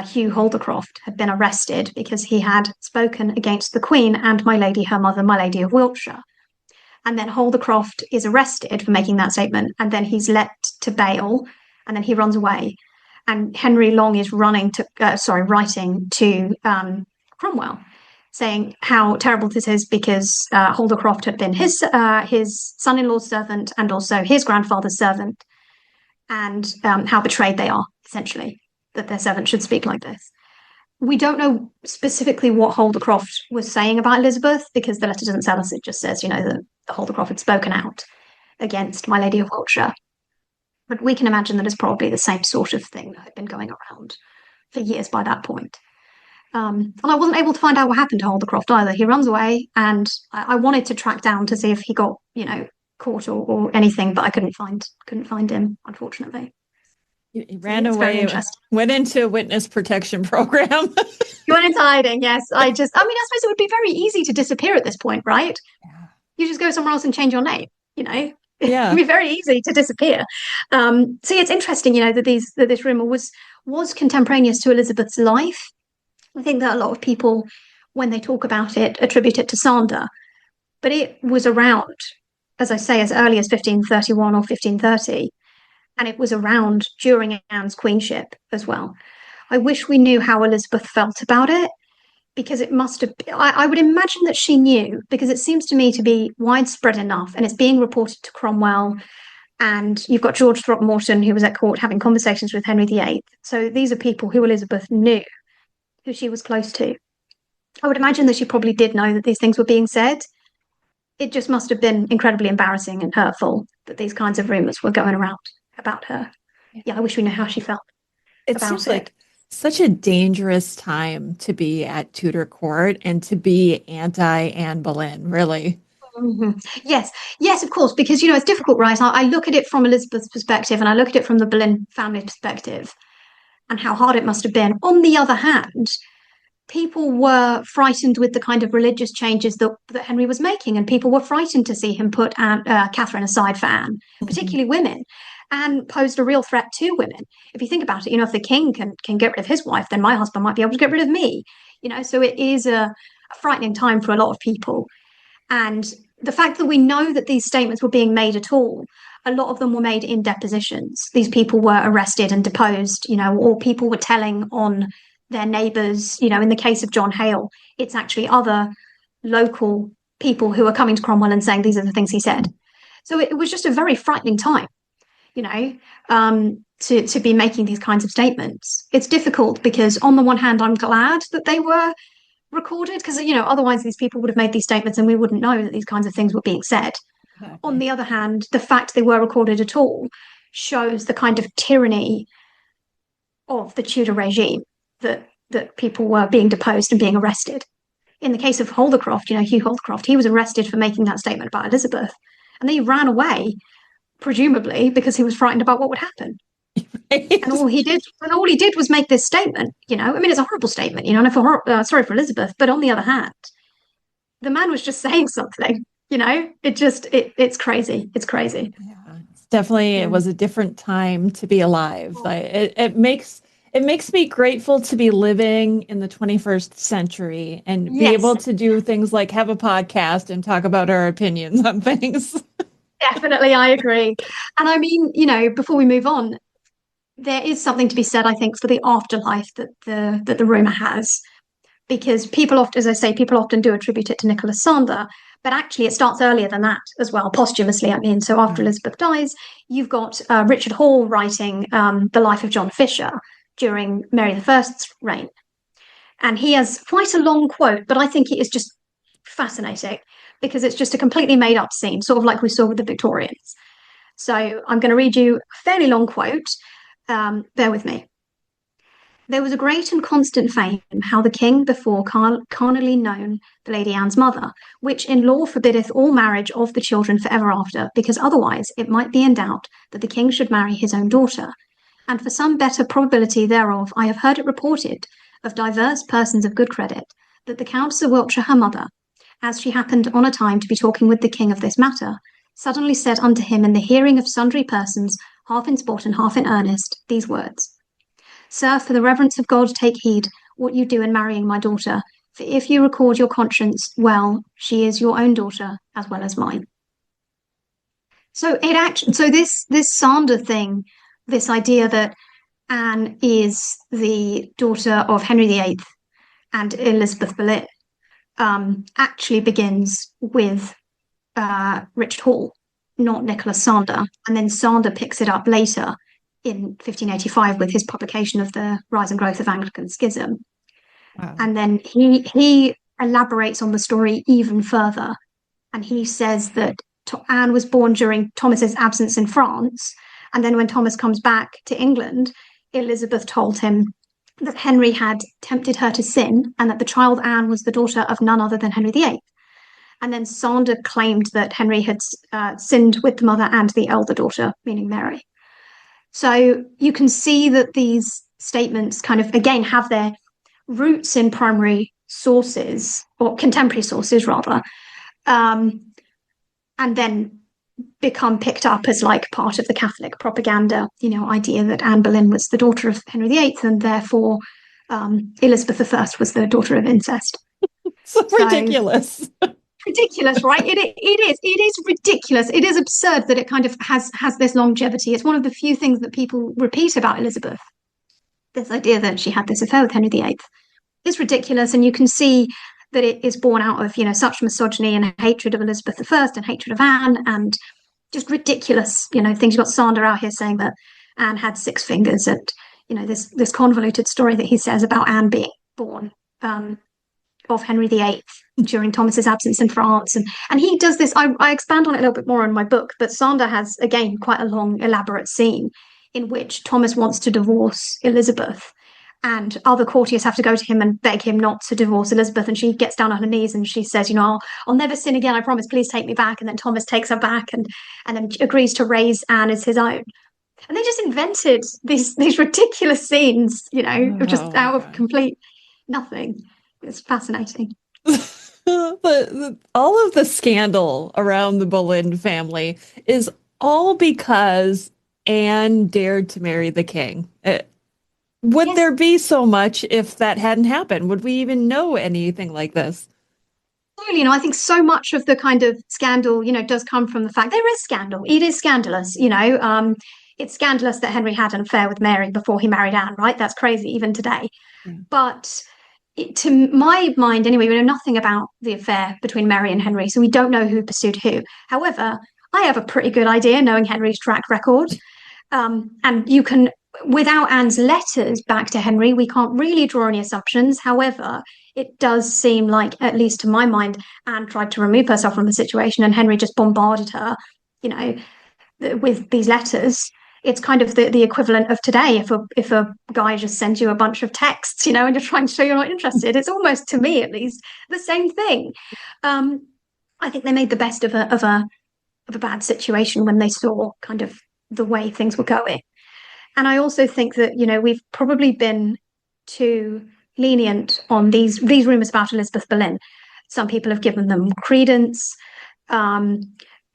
Hugh Holdecroft, had been arrested because he had spoken against the Queen and my lady, her mother, my lady of Wiltshire. And then Holdecroft is arrested for making that statement, and then he's let to bail, and then he runs away. And Henry Long is writing to Cromwell, saying how terrible this is because Holdecroft had been his son-in-law's servant and also his grandfather's servant, and how betrayed they are, essentially, that their servant should speak like this. We don't know specifically what Holdecroft was saying about Elizabeth because the letter doesn't tell us. It just says, you know, that Holdecroft had spoken out against my lady of Wiltshire. But we can imagine that it's probably the same sort of thing that had been going around for years by that point. And I wasn't able to find out what happened to Holdecroft either. He runs away, and I wanted to track down to see if he got, you know, caught or anything, but I couldn't find him, unfortunately. He ran away, went into a witness protection program. He went into hiding, yes. I suppose it would be very easy to disappear at this point, right? Yeah. You just go somewhere else and change your name, you know? Yeah. It'd be very easy to disappear. So it's interesting, you know, that this rumor was contemporaneous to Elizabeth's life. I think that a lot of people, when they talk about it, attribute it to slander. But it was around, as I say, as early as 1531 or 1530. And it was around during Anne's queenship as well. I wish we knew how Elizabeth felt about it, because it must have, I would imagine that she knew, because it seems to me to be widespread enough, and it's being reported to Cromwell, and you've got George Throckmorton, who was at court having conversations with Henry VIII. So these are people who Elizabeth knew, who she was close to. I would imagine that she probably did know that these things were being said. It just must have been incredibly embarrassing and hurtful that these kinds of rumours were going around about her. Yeah, I wish we knew how she felt. It seems like such a dangerous time to be at Tudor court and to be anti-Anne Boleyn, really. Yes, yes, of course, because it's difficult, right? I look at it from Elizabeth's perspective, and I look at it from the Boleyn family perspective, and how hard it must have been. On the other hand, people were frightened with the kind of religious changes that Henry was making, and people were frightened to see him put Catherine aside for Anne, particularly women, and posed a real threat to women. If you think about it, if the king can get rid of his wife, then my husband might be able to get rid of me. So it is a frightening time for a lot of people. And the fact that we know that these statements were being made at all, a lot of them were made in depositions. These people were arrested and deposed, or people were telling on their neighbours. In the case of John Hale, it's actually other local people who are coming to Cromwell and saying these are the things he said. So it was just a very frightening time, to be making these kinds of statements. It's difficult because on the one hand, I'm glad that they were recorded, because otherwise these people would have made these statements and we wouldn't know that these kinds of things were being said. Exactly. On the other hand, the fact they were recorded at all shows the kind of tyranny of the Tudor regime, that people were being deposed and being arrested. In the case of Holdecroft, Hugh Holdecroft, he was arrested for making that statement about Elizabeth, and then he ran away, presumably because he was frightened about what would happen. Right. And all he did was make this statement. It's a horrible statement. And I feel sorry for Elizabeth, but on the other hand, the man was just saying something. It's crazy. It's crazy. Yeah, it's definitely. It was a different time to be alive. It makes me grateful to be living in the 21st century and be able to do things like have a podcast and talk about our opinions on things. Definitely, I agree. And before we move on, there is something to be said, I think, for the afterlife that the rumor has, because people often do attribute it to Nicholas Sander, but actually it starts earlier than that as well, posthumously. So after Elizabeth dies, you've got Richard Hall writing the life of John Fisher during Mary I's reign, and he has quite a long quote, but I think it is just fascinating because it's just a completely made up scene, sort of like we saw with the Victorians. So I'm going to read you a fairly long quote. Bear with me. There was a great and constant fame how the king before carnally known the Lady Anne's mother, which in law forbiddeth all marriage of the children for ever after, because otherwise it might be in doubt that the king should marry his own daughter. And for some better probability thereof, I have heard it reported of divers persons of good credit, that the Countess of Wiltshire her mother, as she happened on a time to be talking with the king of this matter, suddenly said unto him in the hearing of sundry persons, half in sport and half in earnest, these words: Sir, for the reverence of God, take heed what you do in marrying my daughter, for if you record your conscience well, she is your own daughter as well as mine. So this Sander thing, this idea that Anne is the daughter of Henry VIII and Elizabeth Boleyn, actually begins with Richard Hall, not Nicholas Sander. And then Sander picks it up later in 1585 with his publication of The Rise and Growth of Anglican Schism. Wow. And then he elaborates on the story even further. And he says that Anne was born during Thomas's absence in France. And then when Thomas comes back to England, Elizabeth told him that Henry had tempted her to sin and that the child Anne was the daughter of none other than Henry VIII. And then Sander claimed that Henry had sinned with the mother and the elder daughter, meaning Mary. So you can see that these statements kind of, again, have their roots in primary sources, or contemporary sources rather, and then become picked up as like part of the Catholic propaganda, idea that Anne Boleyn was the daughter of Henry VIII and therefore Elizabeth I was the daughter of incest. So ridiculous. Ridiculous, right? It is ridiculous. It is absurd that it kind of has this longevity. It's one of the few things that people repeat about Elizabeth. This idea that she had this affair with Henry VIII is ridiculous, and you can see that it is born out of such misogyny and hatred of Elizabeth I and hatred of Anne, and just ridiculous things. You've got Sander out here saying that Anne had 6 fingers, and this convoluted story that he says about Anne being born of Henry VIII during Thomas's absence in France, and he does this. I expand on it a little bit more in my book, but Sander has again quite a long elaborate scene in which Thomas wants to divorce Elizabeth, and other courtiers have to go to him and beg him not to divorce Elizabeth. And she gets down on her knees and she says, I'll never sin again, I promise, please take me back. And then Thomas takes her back and then agrees to raise Anne as his own. And they just invented these ridiculous scenes, just out of complete nothing. It's fascinating. All of the scandal around the Boleyn family is all because Anne dared to marry the king. Would there be so much if that hadn't happened? Would we even know anything like this? Absolutely. I think so much of the kind of scandal, does come from the fact there is scandal. It is scandalous, it's scandalous that Henry had an affair with Mary before he married Anne, right? That's crazy even today. But to my mind, anyway, we know nothing about the affair between Mary and Henry, so we don't know who pursued who. However, I have a pretty good idea, knowing Henry's track record. And you can, without Anne's letters back to Henry, we can't really draw any assumptions. However, it does seem like, at least to my mind, Anne tried to remove herself from the situation and Henry just bombarded her, with these letters. It's kind of the equivalent of today if a guy just sends you a bunch of texts, and you're trying to show you're not interested. It's almost, to me at least, the same thing. I think they made the best of a bad situation when they saw kind of the way things were going. And I also think that, we've probably been too lenient on these rumors about Elizabeth Boleyn. Some people have given them credence.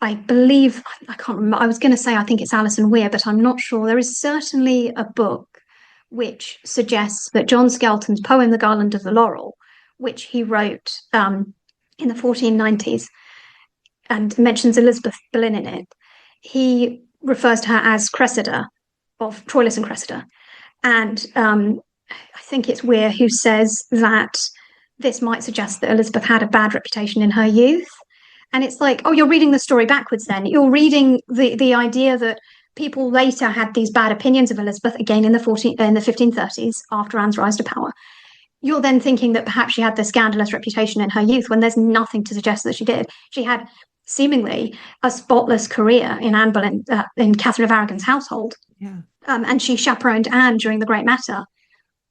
I believe, I can't remember, I was going to say I think it's Alison Weir, but I'm not sure. There is certainly a book which suggests that John Skelton's poem, The Garland of the Laurel, which he wrote in the 1490s and mentions Elizabeth Boleyn in it, he refers to her as Cressida, of Troilus and Cressida. And I think it's Weir who says that this might suggest that Elizabeth had a bad reputation in her youth. And it's like, you're reading the story backwards then. You're reading the idea that people later had these bad opinions of Elizabeth, again in the 1530s, after Anne's rise to power. You're then thinking that perhaps she had this scandalous reputation in her youth, when there's nothing to suggest that she did. She had seemingly a spotless career in Anne Boleyn, in Catherine of Aragon's household. Yeah. And she chaperoned Anne during the Great Matter.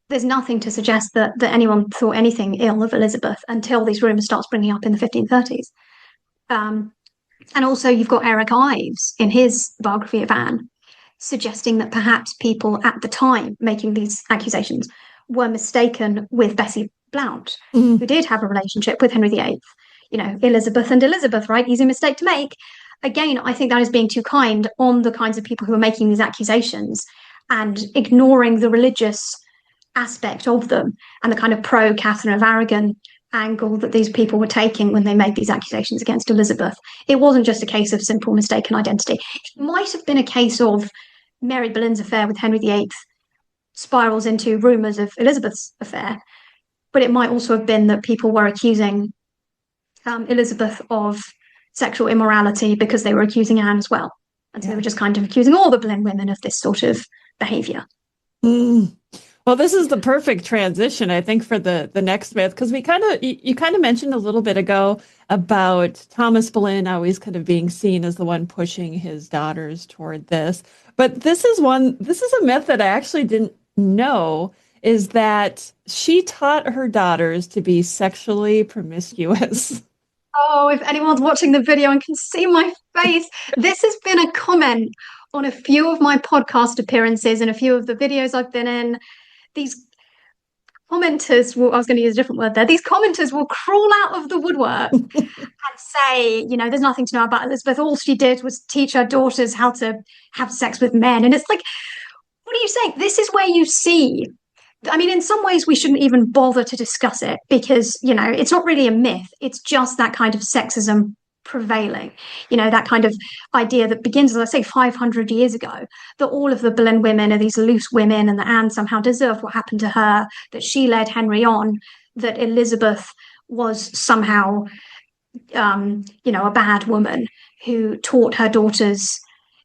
There's nothing to suggest that anyone thought anything ill of Elizabeth until these rumours start springing up in the 1530s. And also you've got Eric Ives in his biography of Anne suggesting that perhaps people at the time making these accusations were mistaken with Bessie Blount, who did have a relationship with Henry VIII. Elizabeth and Elizabeth, right? Easy mistake to make. Again, I think that is being too kind on the kinds of people who are making these accusations and ignoring the religious aspect of them and the kind of pro-Catherine of Aragon angle that these people were taking when they made these accusations against Elizabeth. It wasn't just a case of simple mistaken identity. It might have been a case of Mary Boleyn's affair with Henry VIII spirals into rumours of Elizabeth's affair, but it might also have been that people were accusing Elizabeth of sexual immorality because they were accusing Anne as well. And so they were just kind of accusing all the Boleyn women of this sort of behaviour. Well, this is the perfect transition, I think, for the next myth, because you kind of mentioned a little bit ago about Thomas Boleyn always kind of being seen as the one pushing his daughters toward this. But this is a myth that I actually didn't know, is that she taught her daughters to be sexually promiscuous. Oh, if anyone's watching the video and can see my face, this has been a comment on a few of my podcast appearances and a few of the videos I've been in. These commenters I was going to use a different word there. These commenters will crawl out of the woodwork and say, there's nothing to know about Elizabeth. All she did was teach her daughters how to have sex with men. And it's like, what are you saying? This is where you see, in some ways we shouldn't even bother to discuss it because, it's not really a myth. It's just that kind of sexism prevailing, that kind of idea that begins, as I say, 500 years ago, that all of the Boleyn women are these loose women and that Anne somehow deserved what happened to her, that she led Henry on, that Elizabeth was somehow, a bad woman who taught her daughters.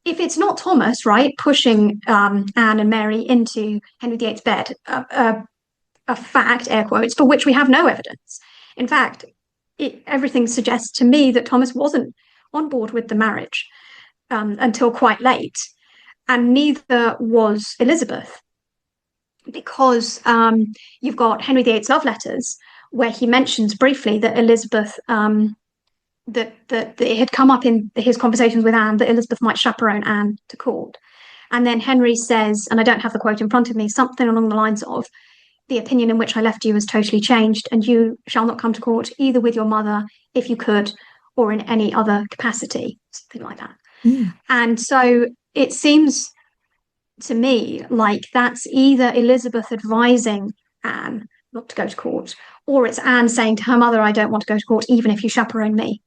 If it's not Thomas, right, pushing Anne and Mary into Henry VIII's bed, a fact, air quotes, for which we have no evidence. In fact, everything suggests to me that Thomas wasn't on board with the marriage until quite late, and neither was Elizabeth. because you've got Henry VIII's love letters, where he mentions briefly that Elizabeth, that it had come up in his conversations with Anne that Elizabeth might chaperone Anne to court. And then Henry says, and I don't have the quote in front of me, something along the lines of, the opinion in which I left you has totally changed, and you shall not come to court either with your mother, if you could, or in any other capacity, something like that. And so it seems to me like that's either Elizabeth advising Anne not to go to court, or it's Anne saying to her mother, I don't want to go to court, even if you chaperone me.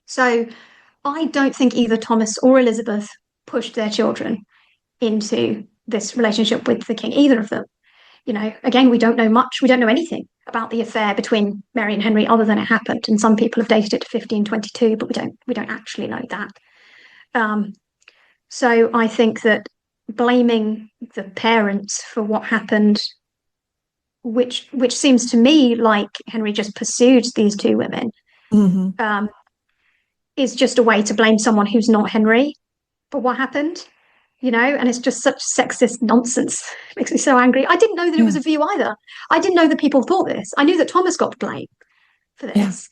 So I don't think either Thomas or Elizabeth pushed their children into this relationship with the king, either of them. You know, again, we don't know much. We don't know anything about the affair between Mary and Henry other than it happened. And some people have dated it to 1522, but we don't actually know that. So I think that blaming the parents for what happened, which seems to me like Henry just pursued these two women, is just a way to blame someone who's not Henry for what happened. You know, and it's just such sexist nonsense. It makes me so angry. I didn't know that it was a view either. I didn't know that people thought this. I knew that Thomas got blamed for this,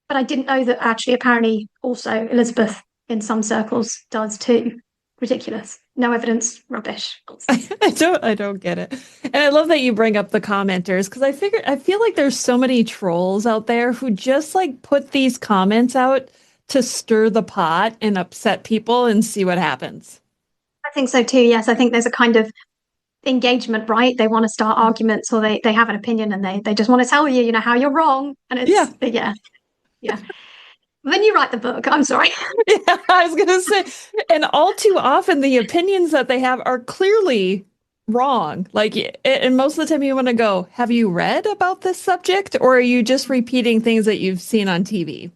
but I didn't know that actually apparently also Elizabeth in some circles does too. Ridiculous. No evidence. Rubbish. I don't get it. And I love that you bring up the commenters, because I feel like there's so many trolls out there who just like put these comments out to stir the pot and upset people and see what happens. I think so too, yes. I think there's a kind of engagement, right? They want to start arguments, or they have an opinion, and they just want to tell you, you know, how you're wrong. And it's, yeah. Then you write the book. I'm sorry. Yeah, I was going to say, and all too often the opinions that they have are clearly wrong. Like, and most of the time you want to go, have you read about this subject, or are you just repeating things that you've seen on TV?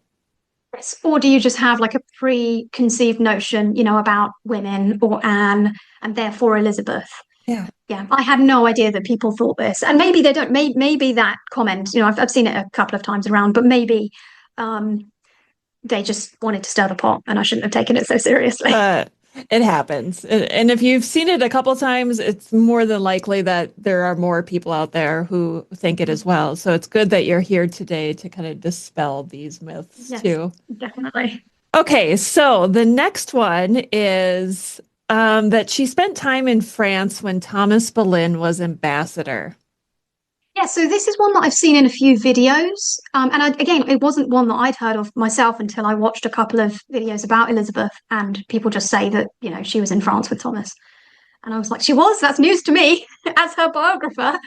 Yes. Or do you just have like a preconceived notion, you know, about women or Anne and therefore Elizabeth? Yeah. I had no idea that people thought this, and maybe they don't. Maybe that comment, you know, I've seen it a couple of times around, but maybe they just wanted to stir the pot, and I shouldn't have taken it so seriously. It happens. And if you've seen it a couple of times, it's more than likely that there are more people out there who think it as well. So it's good that you're here today to kind of dispel these myths too. Definitely. Okay, so the next one is that she spent time in France when Thomas Boleyn was ambassador. Yeah, so this is one that I've seen in a few videos. Again, it wasn't one that I'd heard of myself until I watched a couple of videos about Elizabeth, and people just say that, you know, she was in France with Thomas. And I was like, she was? That's news to me as her biographer.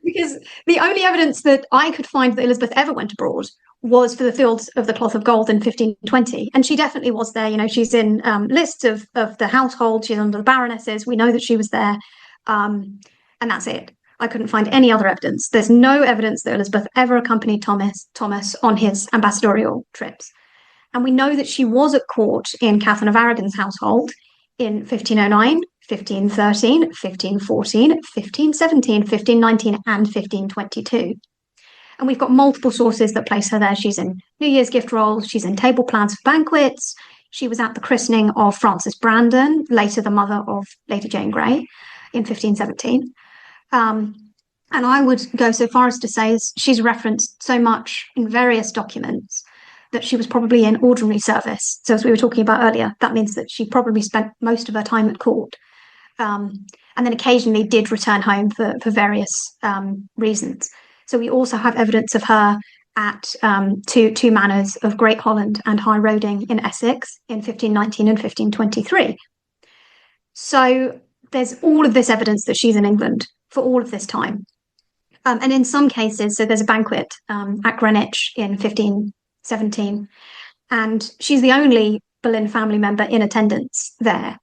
Because the only evidence that I could find that Elizabeth ever went abroad was for the Fields of the Cloth of Gold in 1520. And she definitely was there. You know, she's in lists of the household. She's under the baronesses. We know that she was there. And that's it. I couldn't find any other evidence. There's no evidence that Elizabeth ever accompanied Thomas on his ambassadorial trips. And we know that she was at court in Catherine of Aragon's household in 1509, 1513, 1514, 1517, 1519, and 1522. And we've got multiple sources that place her there. She's in New Year's gift rolls. She's in table plans for banquets. She was at the christening of Frances Brandon, later the mother of Lady Jane Grey, in 1517. And I would go so far as to say she's referenced so much in various documents that she was probably in ordinary service. So as we were talking about earlier, that means that she probably spent most of her time at court, and then occasionally did return home for various reasons. So we also have evidence of her at two manors of Great Holland and High Roding in Essex in 1519 and 1523. So there's all of this evidence that she's in England for all of this time. And in some cases, so there's a banquet at Greenwich in 1517, and she's the only Boleyn family member in attendance there.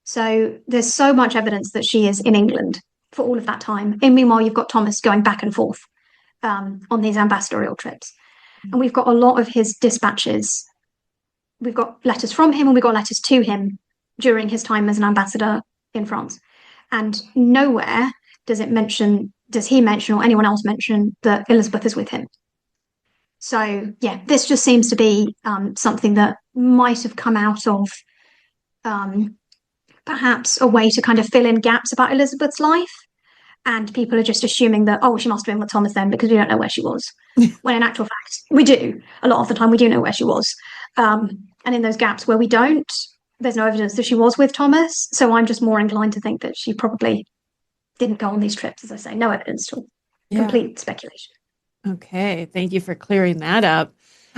So there's so much evidence that she is in England for all of that time. And meanwhile, you've got Thomas going back and forth on these ambassadorial trips. And we've got a lot of his dispatches. We've got letters from him, and we've got letters to him during his time as an ambassador in France. And nowhere does he mention or anyone else mention that Elizabeth is with him. So yeah, this just seems to be something that might have come out of perhaps a way to kind of fill in gaps about Elizabeth's life. And people are just assuming that, oh, she must have been with Thomas then because we don't know where she was. When in actual fact, we do. A lot of the time, we do know where she was. And in those gaps where we don't, there's no evidence that she was with Thomas. So I'm just more inclined to think that she probably didn't go on these trips, as I say. No evidence at all. Complete speculation. Okay, thank you for clearing that up.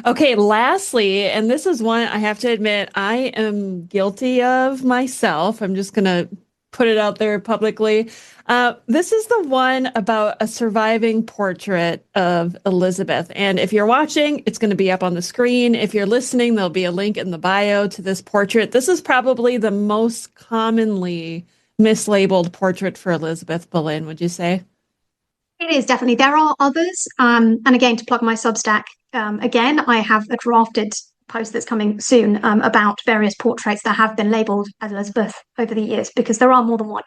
Okay, lastly, and this is one I have to admit I am guilty of myself. I'm just going to put it out there publicly. This is the one about a surviving portrait of Elizabeth. And if you're watching, it's going to be up on the screen. If you're listening, there'll be a link in the bio to this portrait. This is probably the most commonly mislabeled portrait for Elizabeth Boleyn, would you say? It is definitely. There are others. And again, to plug my Substack, again, I have a drafted post that's coming soon about various portraits that have been labelled as Elizabeth over the years, because there are more than one.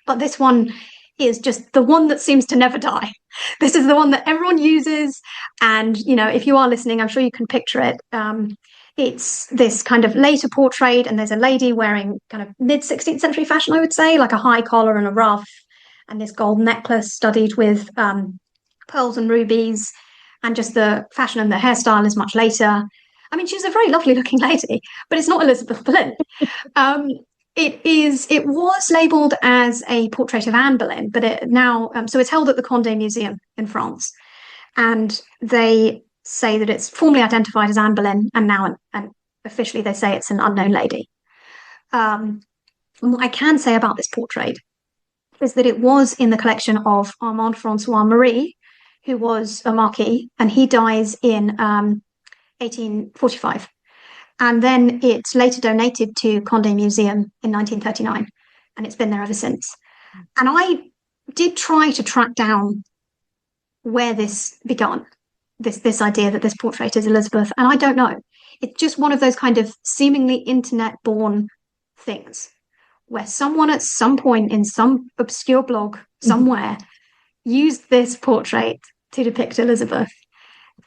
But this one is just the one that seems to never die. This is the one that everyone uses. And, you know, if you are listening, I'm sure you can picture it. It's this kind of later portrait, and there's a lady wearing kind of mid-16th century fashion, I would say, like a high collar and a ruff, and this gold necklace studied with pearls and rubies, and just the fashion and the hairstyle is much later. I mean, she's a very lovely looking lady, but it's not Elizabeth Boleyn. It was labelled as a portrait of Anne Boleyn, but it now, so it's held at the Condé Museum in France. And they say that it's formally identified as Anne Boleyn, and now and officially they say it's an unknown lady. What I can say about this portrait is that it was in the collection of Armand Francois Marie, who was a marquis, and he dies in 1845. And then it's later donated to Condé Museum in 1939, and it's been there ever since. And I did try to track down where this began, this idea that this portrait is Elizabeth, and I don't know. It's just one of those kind of seemingly internet-born things where someone at some point in some obscure blog somewhere used this portrait to depict Elizabeth,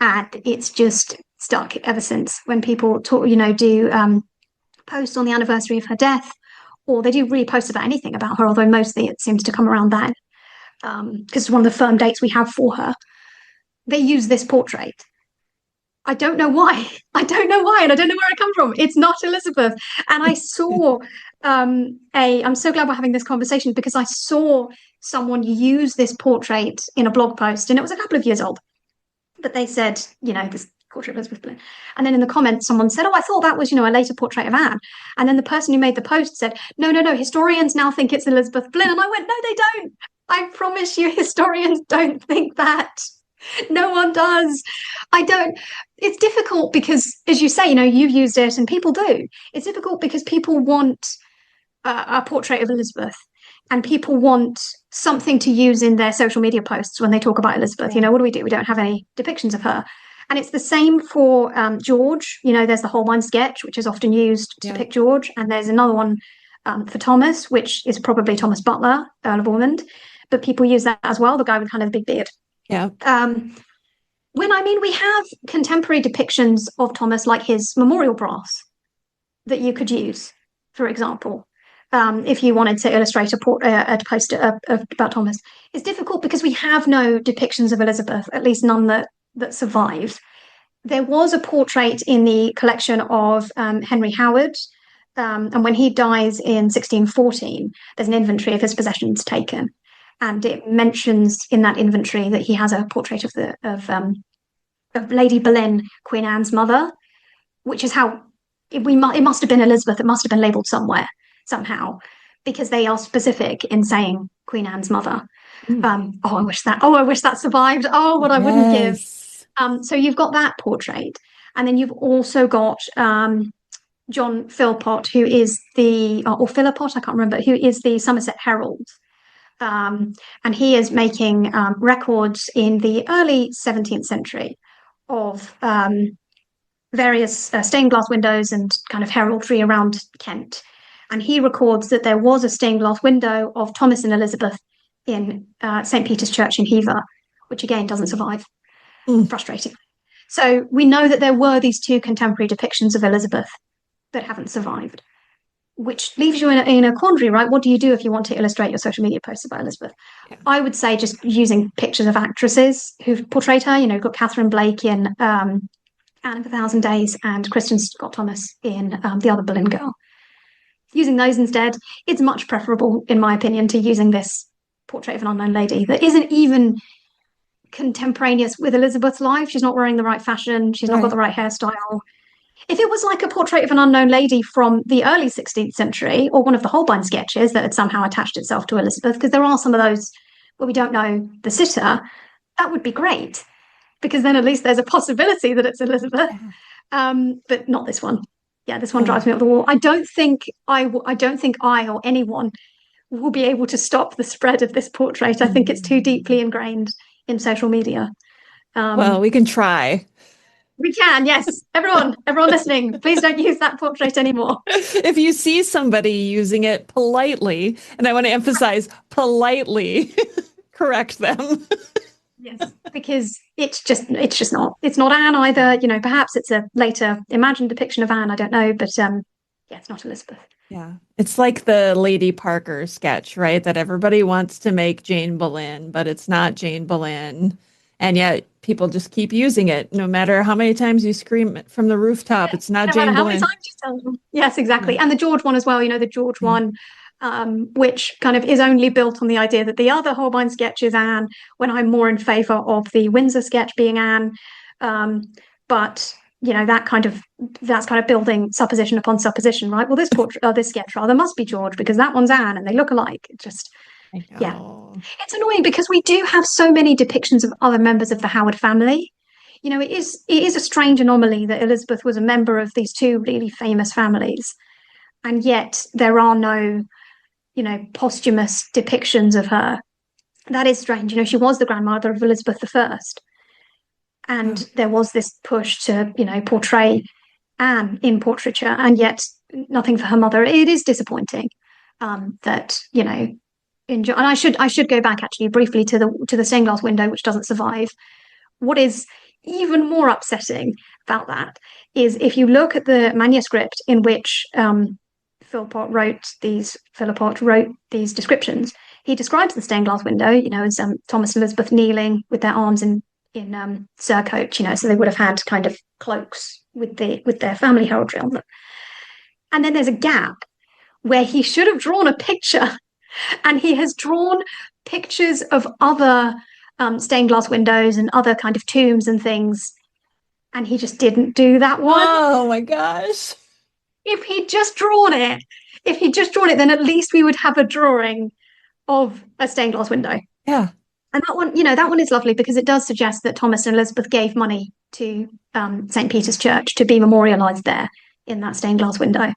and it's just stuck ever since. When people talk, do post on the anniversary of her death, or they do really post about anything about her, although mostly it seems to come around then, because it's one of the firm dates we have for her. They use this portrait. I don't know why. And I don't know where it comes from. It's not Elizabeth. And I saw I'm so glad we're having this conversation, because I saw someone use this portrait in a blog post, and it was a couple of years old. But they said, this portrait of Elizabeth Boleyn. And then in the comments, someone said, oh, I thought that was, a later portrait of Anne. And then the person who made the post said, no, historians now think it's Elizabeth Boleyn. And I went, no, they don't. I promise you, historians don't think that. No one does. It's difficult because, as you say, you've used it and people do. It's difficult because people want a portrait of Elizabeth, and people want something to use in their social media posts when they talk about Elizabeth. What do? We don't have any depictions of her. And it's the same for George. There's the Holbein sketch, which is often used to depict George. And there's another one for Thomas, which is probably Thomas Butler, Earl of Ormond. But people use that as well, the guy with kind of the big beard. Yeah. We have contemporary depictions of Thomas, like his memorial brass, that you could use, for example, if you wanted to illustrate a poster about Thomas. It's difficult because we have no depictions of Elizabeth, at least none that survive. There was a portrait in the collection of Henry Howard, and when he dies in 1614, there's an inventory of his possessions taken. And it mentions in that inventory that he has a portrait of Lady Boleyn, Queen Anne's mother, which is how it must have been Elizabeth. It must have been labelled somewhere, somehow, because they are specific in saying Queen Anne's mother. I wish that survived. Oh, what I wouldn't give. So you've got that portrait, and then you've also got John Philpot, who is or Philpot, I can't remember, who is the Somerset Herald. And he is making records in the early 17th century of various stained glass windows and kind of heraldry around Kent. And he records that there was a stained glass window of Thomas and Elizabeth in St. Peter's Church in Hever, which again doesn't survive, frustrating. So we know that there were these two contemporary depictions of Elizabeth that haven't survived. which leaves you in a quandary, right? What do you do if you want to illustrate your social media posts about Elizabeth? Yeah. I would say just using pictures of actresses who've portrayed her. You've got Catherine Blake in Anne of a Thousand Days and Kristen Scott Thomas in The Other Boleyn Girl. Using those instead, it's much preferable, in my opinion, to using this portrait of an unknown lady that isn't even contemporaneous with Elizabeth's life. She's not wearing the right fashion. She's not got the right hairstyle. If it was like a portrait of an unknown lady from the early 16th century, or one of the Holbein sketches that had somehow attached itself to Elizabeth, because there are some of those where we don't know the sitter, that would be great, because then at least there's a possibility that it's Elizabeth. But not this one. Yeah, this one drives me up the wall. I don't think I or anyone will be able to stop the spread of this portrait. I think it's too deeply ingrained in social media. Well, we can try. We can, yes. Everyone listening, please don't use that portrait anymore. If you see somebody using it politely, and I want to emphasize politely, correct them. Yes, because it's not Anne either. Perhaps it's a later imagined depiction of Anne. I don't know, but yeah, it's not Elizabeth. Yeah, it's like the Lady Parker sketch, right? That everybody wants to make Jane Boleyn, but it's not Jane Boleyn. And yet people just keep using it, no matter how many times you scream it from the rooftop. It's not Jane Boleyn. How many times you tell them. Yes, exactly. Yeah. And the George one as well, the George one, which kind of is only built on the idea that the other Holbein sketch is Anne, when I'm more in favour of the Windsor sketch being Anne. But that's kind of building supposition upon supposition, right? Well, this sketch rather must be George because that one's Anne and they look alike. It just, yeah, it's annoying because we do have so many depictions of other members of the Howard family. It is a strange anomaly that Elizabeth was a member of these two really famous families, and yet there are no, posthumous depictions of her. That is strange. She was the grandmother of Elizabeth I. And there was this push to, portray Anne in portraiture, and yet nothing for her mother. It is disappointing that, and I should go back actually briefly to the stained glass window, which doesn't survive. What is even more upsetting about that is if you look at the manuscript in which Philpott wrote these descriptions, he describes the stained glass window, as Thomas and Elizabeth kneeling with their arms in surcoat, so they would have had kind of cloaks with their family heraldry on them. And then there's a gap where he should have drawn a picture, and he has drawn pictures of other stained glass windows and other kind of tombs and things, and he just didn't do that one. Oh my gosh. If he'd just drawn it, then at least we would have a drawing of a stained glass window. Yeah. And that one is lovely because it does suggest that Thomas and Elizabeth gave money to St. Peter's Church to be memorialised there in that stained glass window.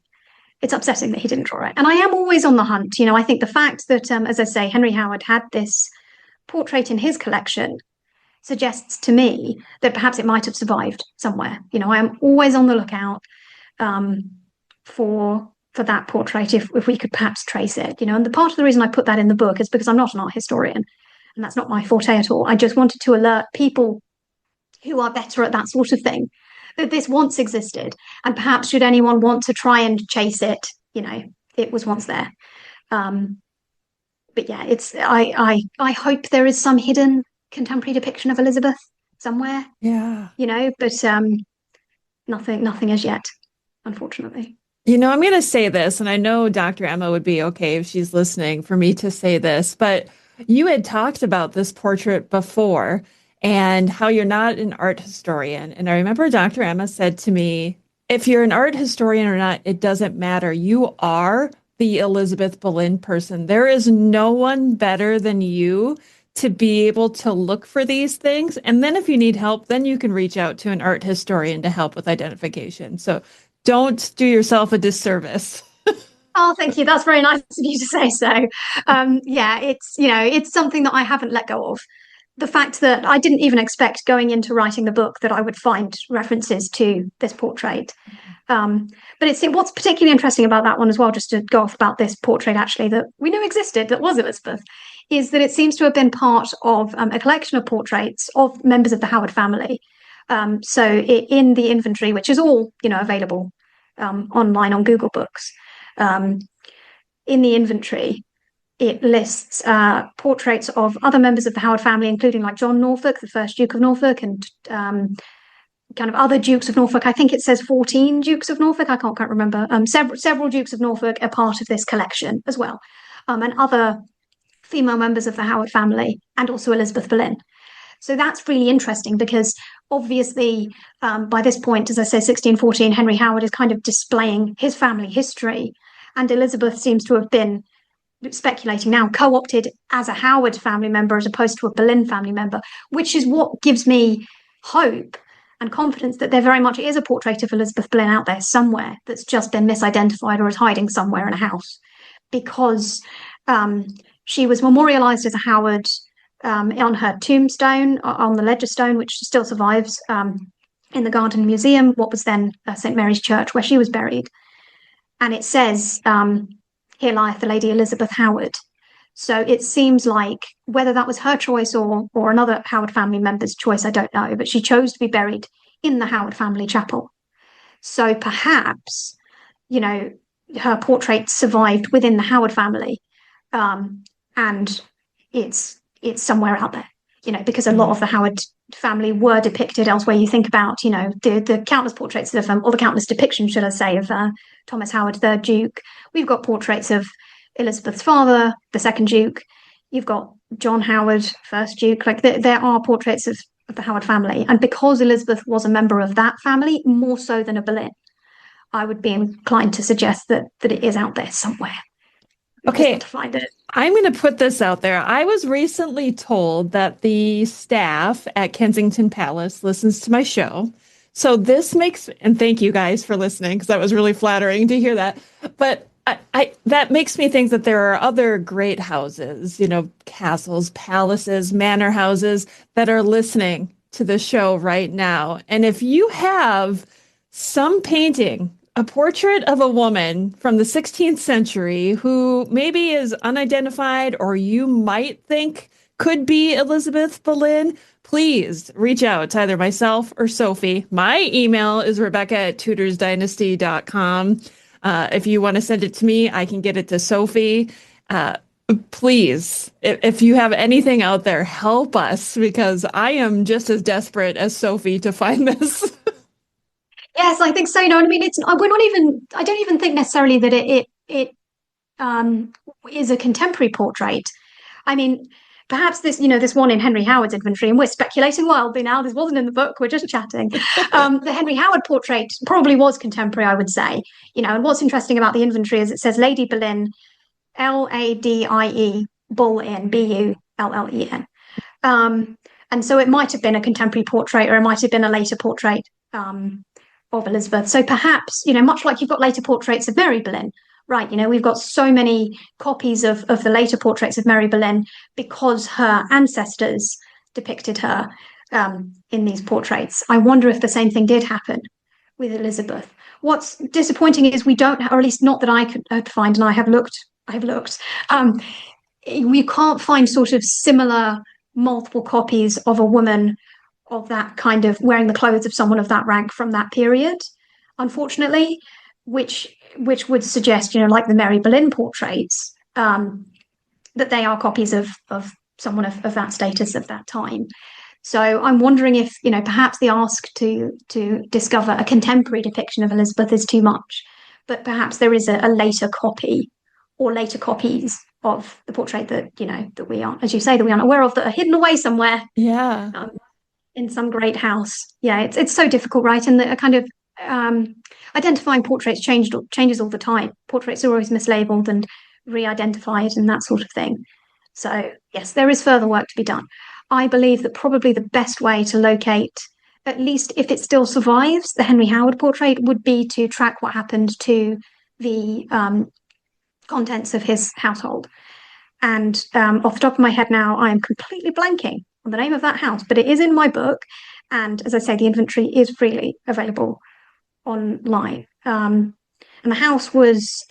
It's upsetting that he didn't draw it. And I am always on the hunt. I think the fact that, as I say, Henry Howard had this portrait in his collection suggests to me that perhaps it might have survived somewhere. I am always on the lookout for that portrait if we could perhaps trace it. And the part of the reason I put that in the book is because I'm not an art historian. And that's not my forte at all. I just wanted to alert people who are better at that sort of thing that this once existed. And perhaps should anyone want to try and chase it, it was once there. But yeah, I hope there is some hidden contemporary depiction of Elizabeth somewhere. Yeah. But nothing as yet, unfortunately. I'm going to say this, and I know Dr. Emma would be okay if she's listening for me to say this, but you had talked about this portrait before and how you're not an art historian. And I remember Dr. Emma said to me, if you're an art historian or not, it doesn't matter. You are the Elizabeth Boleyn person. There is no one better than you to be able to look for these things. And then if you need help, then you can reach out to an art historian to help with identification. So don't do yourself a disservice. Oh, thank you. That's very nice of you to say so. Yeah, it's something that I haven't let go of. The fact that I didn't even expect going into writing the book that I would find references to this portrait. But what's particularly interesting about that one as well, just to go off about this portrait actually that we knew existed, that was Elizabeth, is that it seems to have been part of a collection of portraits of members of the Howard family. So in the inventory, which is all available online on Google Books, in the inventory, it lists portraits of other members of the Howard family, including like John Norfolk, the first Duke of Norfolk, and kind of other Dukes of Norfolk. I think it says 14 Dukes of Norfolk. I can't remember. Several Dukes of Norfolk are part of this collection as well, and other female members of the Howard family, and also Elizabeth Boleyn. So that's really interesting because obviously by this point, as I say, 1614, Henry Howard is kind of displaying his family history, and Elizabeth seems to have been, speculating now, co-opted as a Howard family member as opposed to a Boleyn family member, which is what gives me hope and confidence that there very much is a portrait of Elizabeth Boleyn out there somewhere that's just been misidentified or is hiding somewhere in a house, because she was memorialized as a Howard on her tombstone, on the ledger stone, which still survives in the Garden Museum, what was then St. Mary's Church, where she was buried. And it says, "Here lieth the Lady Elizabeth Howard." So it seems like, whether that was her choice or another Howard family member's choice, I don't know, but she chose to be buried in the Howard family chapel. So perhaps, her portrait survived within the Howard family, and it's somewhere out there, because a lot of the Howard family were depicted elsewhere. You think about, the countless portraits of, or the countless depictions, should I say, of Thomas Howard, 3rd Duke. We've got portraits of Elizabeth's father, the 2nd Duke. You've got John Howard, 1st Duke. Like there are portraits of the Howard family. And because Elizabeth was a member of that family, more so than a Boleyn, I would be inclined to suggest that it is out there somewhere. Okay, to find it. I'm going to put this out there. I was recently told that the staff at Kensington Palace listens to my show. So this makes, and thank you guys for listening, because that was really flattering to hear that. But I that makes me think that there are other great houses, castles, palaces, manor houses that are listening to the show right now. And if you have some painting, a portrait of a woman from the 16th century who maybe is unidentified or you might think could be Elizabeth Boleyn, please reach out to either myself or Sophie. My email is rebecca@tudorsdynasty.com. If you want to send it to me, I can get it to Sophie. Please, if you have anything out there, help us, because I am just as desperate as Sophie to find this. Yes, I think so. I mean, I don't even think necessarily that it is a contemporary portrait. I mean, perhaps this one in Henry Howard's inventory, and we're speculating wildly now, this wasn't in the book, we're just chatting. The Henry Howard portrait probably was contemporary, I would say. And what's interesting about the inventory is it says Lady Boleyn, Ladie, Boleyn, Bullen. And so it might have been a contemporary portrait, or it might have been a later portrait of Elizabeth. So perhaps, much like you've got later portraits of Mary Boleyn, right? We've got so many copies of the later portraits of Mary Boleyn because her ancestors depicted her in these portraits. I wonder if the same thing did happen with Elizabeth. What's disappointing is we don't, or at least not that I could find, and I have looked, we can't find sort of similar multiple copies of a woman of that kind of wearing the clothes of someone of that rank from that period, unfortunately, which would suggest, like the Mary Boleyn portraits, that they are copies of someone of that status of that time. So I'm wondering if, perhaps the ask to discover a contemporary depiction of Elizabeth is too much, but perhaps there is a later copy or later copies of the portrait that, that we are, as you say, that we aren't aware of, that are hidden away somewhere. Yeah. In some great house. Yeah, it's so difficult, right? And the kind of identifying portraits changes all the time. Portraits are always mislabeled and re-identified and that sort of thing. So yes, there is further work to be done. I believe that probably the best way to locate, at least if it still survives, the Henry Howard portrait would be to track what happened to the contents of his household. And off the top of my head now, I am completely blanking on the name of that house, but it is in my book. And as I say, the inventory is freely available online. And the house was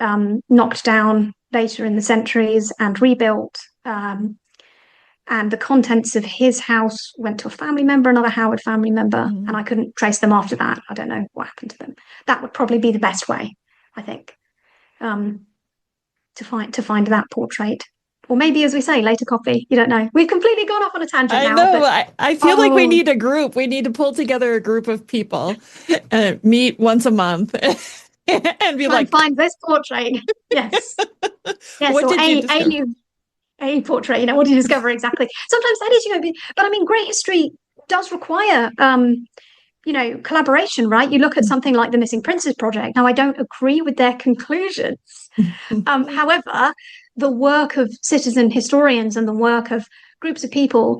knocked down later in the centuries and rebuilt. And the contents of his house went to a family member, another Howard family member, and I couldn't trace them after that. I don't know what happened to them. That would probably be the best way, I think. to find that portrait. Or maybe, as we say, later coffee. You don't know. We've completely gone off on a tangent I now. know. But, I feel like we need a group. We need to pull together a group of people, meet once a month, and be like, find this portrait. Yes. Yes. what Or did you discover? a portrait. What do you discover exactly? Sometimes that is, but I mean, great history does require, collaboration, right? You look at something like the Missing Princes Project. Now, I don't agree with their conclusions. However, the work of citizen historians and the work of groups of people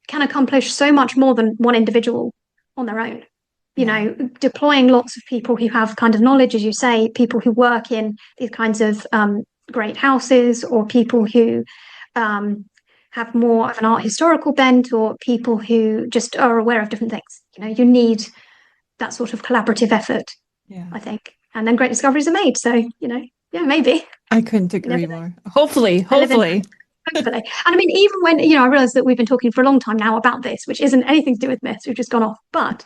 can accomplish so much more than one individual on their own. Deploying lots of people who have kind of knowledge, as you say, people who work in these kinds of great houses, or people who have more of an art historical bent, or people who just are aware of different things. You need that sort of collaborative effort, I think. And then great discoveries are made. So, yeah, maybe. I couldn't agree more. Hopefully. Hopefully. And I mean, even when, I realize that we've been talking for a long time now about this, which isn't anything to do with myths, we've just gone off. But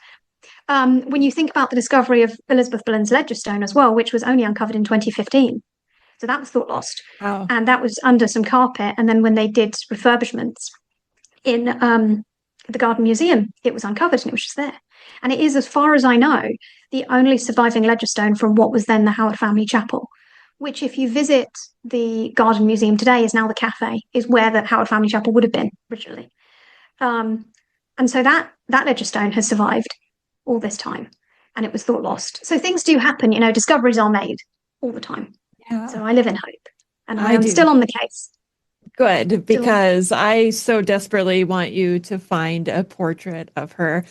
when you think about the discovery of Elizabeth Boleyn's ledger stone as well, which was only uncovered in 2015. So that was thought lost. Wow. And that was under some carpet. And then when they did refurbishments in the Garden Museum, it was uncovered and it was just there. And it is, as far as I know, the only surviving ledger stone from what was then the Howard family chapel, which, if you visit the Garden Museum today, is now the cafe, is where the Howard family chapel would have been originally. And so that ledger stone has survived all this time, and it was thought lost. So things do happen, discoveries are made all the time. Yeah. So I live in hope, and I am still on the case. Good, because I so desperately want you to find a portrait of her.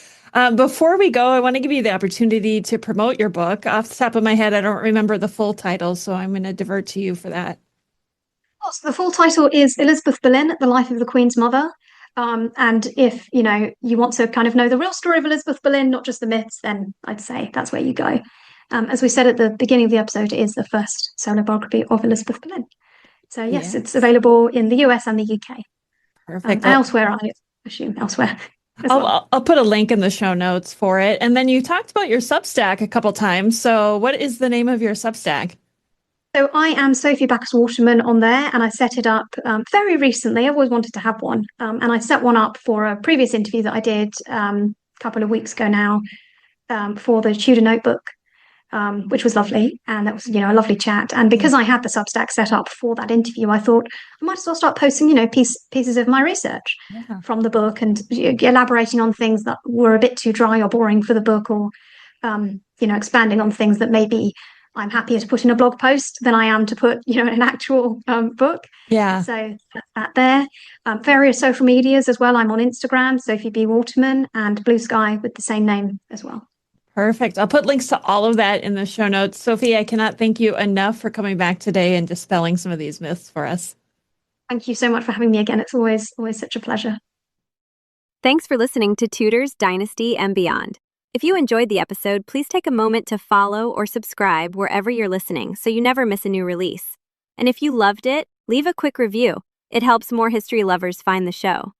Before we go, I want to give you the opportunity to promote your book. Off the top of my head, I don't remember the full title, so I'm going to divert to you for that. So the full title is Elizabeth Boleyn, The Life of the Queen's Mother. And if, you want to kind of know the real story of Elizabeth Boleyn, not just the myths, then I'd say that's where you go. As we said at the beginning of the episode, it is the first solo biography of Elizabeth Boleyn. So yes, it's available in the US and the UK. Perfect. And elsewhere, I assume elsewhere. I'll put a link in the show notes for it. And then you talked about your Substack a couple times. So what is the name of your Substack? So I am Sophie Bacchus-Waterman on there, and I set it up very recently. I've always wanted to have one. And I set one up for a previous interview that I did a couple of weeks ago now for the Tudor Notebook, which was lovely. And that was, a lovely chat. And because I had the Substack set up for that interview, I thought I might as well start posting, pieces of my research from the book, and elaborating on things that were a bit too dry or boring for the book, or, expanding on things that maybe I'm happier to put in a blog post than I am to put, in an actual book. Yeah. So that there. Various social medias as well. I'm on Instagram, Sophie B. Waterman, and Blue Sky with the same name as well. Perfect. I'll put links to all of that in the show notes. Sophie, I cannot thank you enough for coming back today and dispelling some of these myths for us. Thank you so much for having me again. It's always such a pleasure. Thanks for listening to Tudors, Dynasty, and Beyond. If you enjoyed the episode, please take a moment to follow or subscribe wherever you're listening so you never miss a new release. And if you loved it, leave a quick review. It helps more history lovers find the show.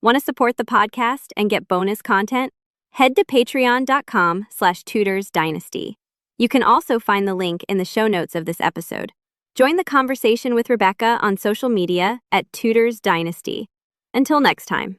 Want to support the podcast and get bonus content? Head to patreon.com/tudorsdynasty. You can also find the link in the show notes of this episode. Join the conversation with Rebecca on social media at Tudors Dynasty. Until next time.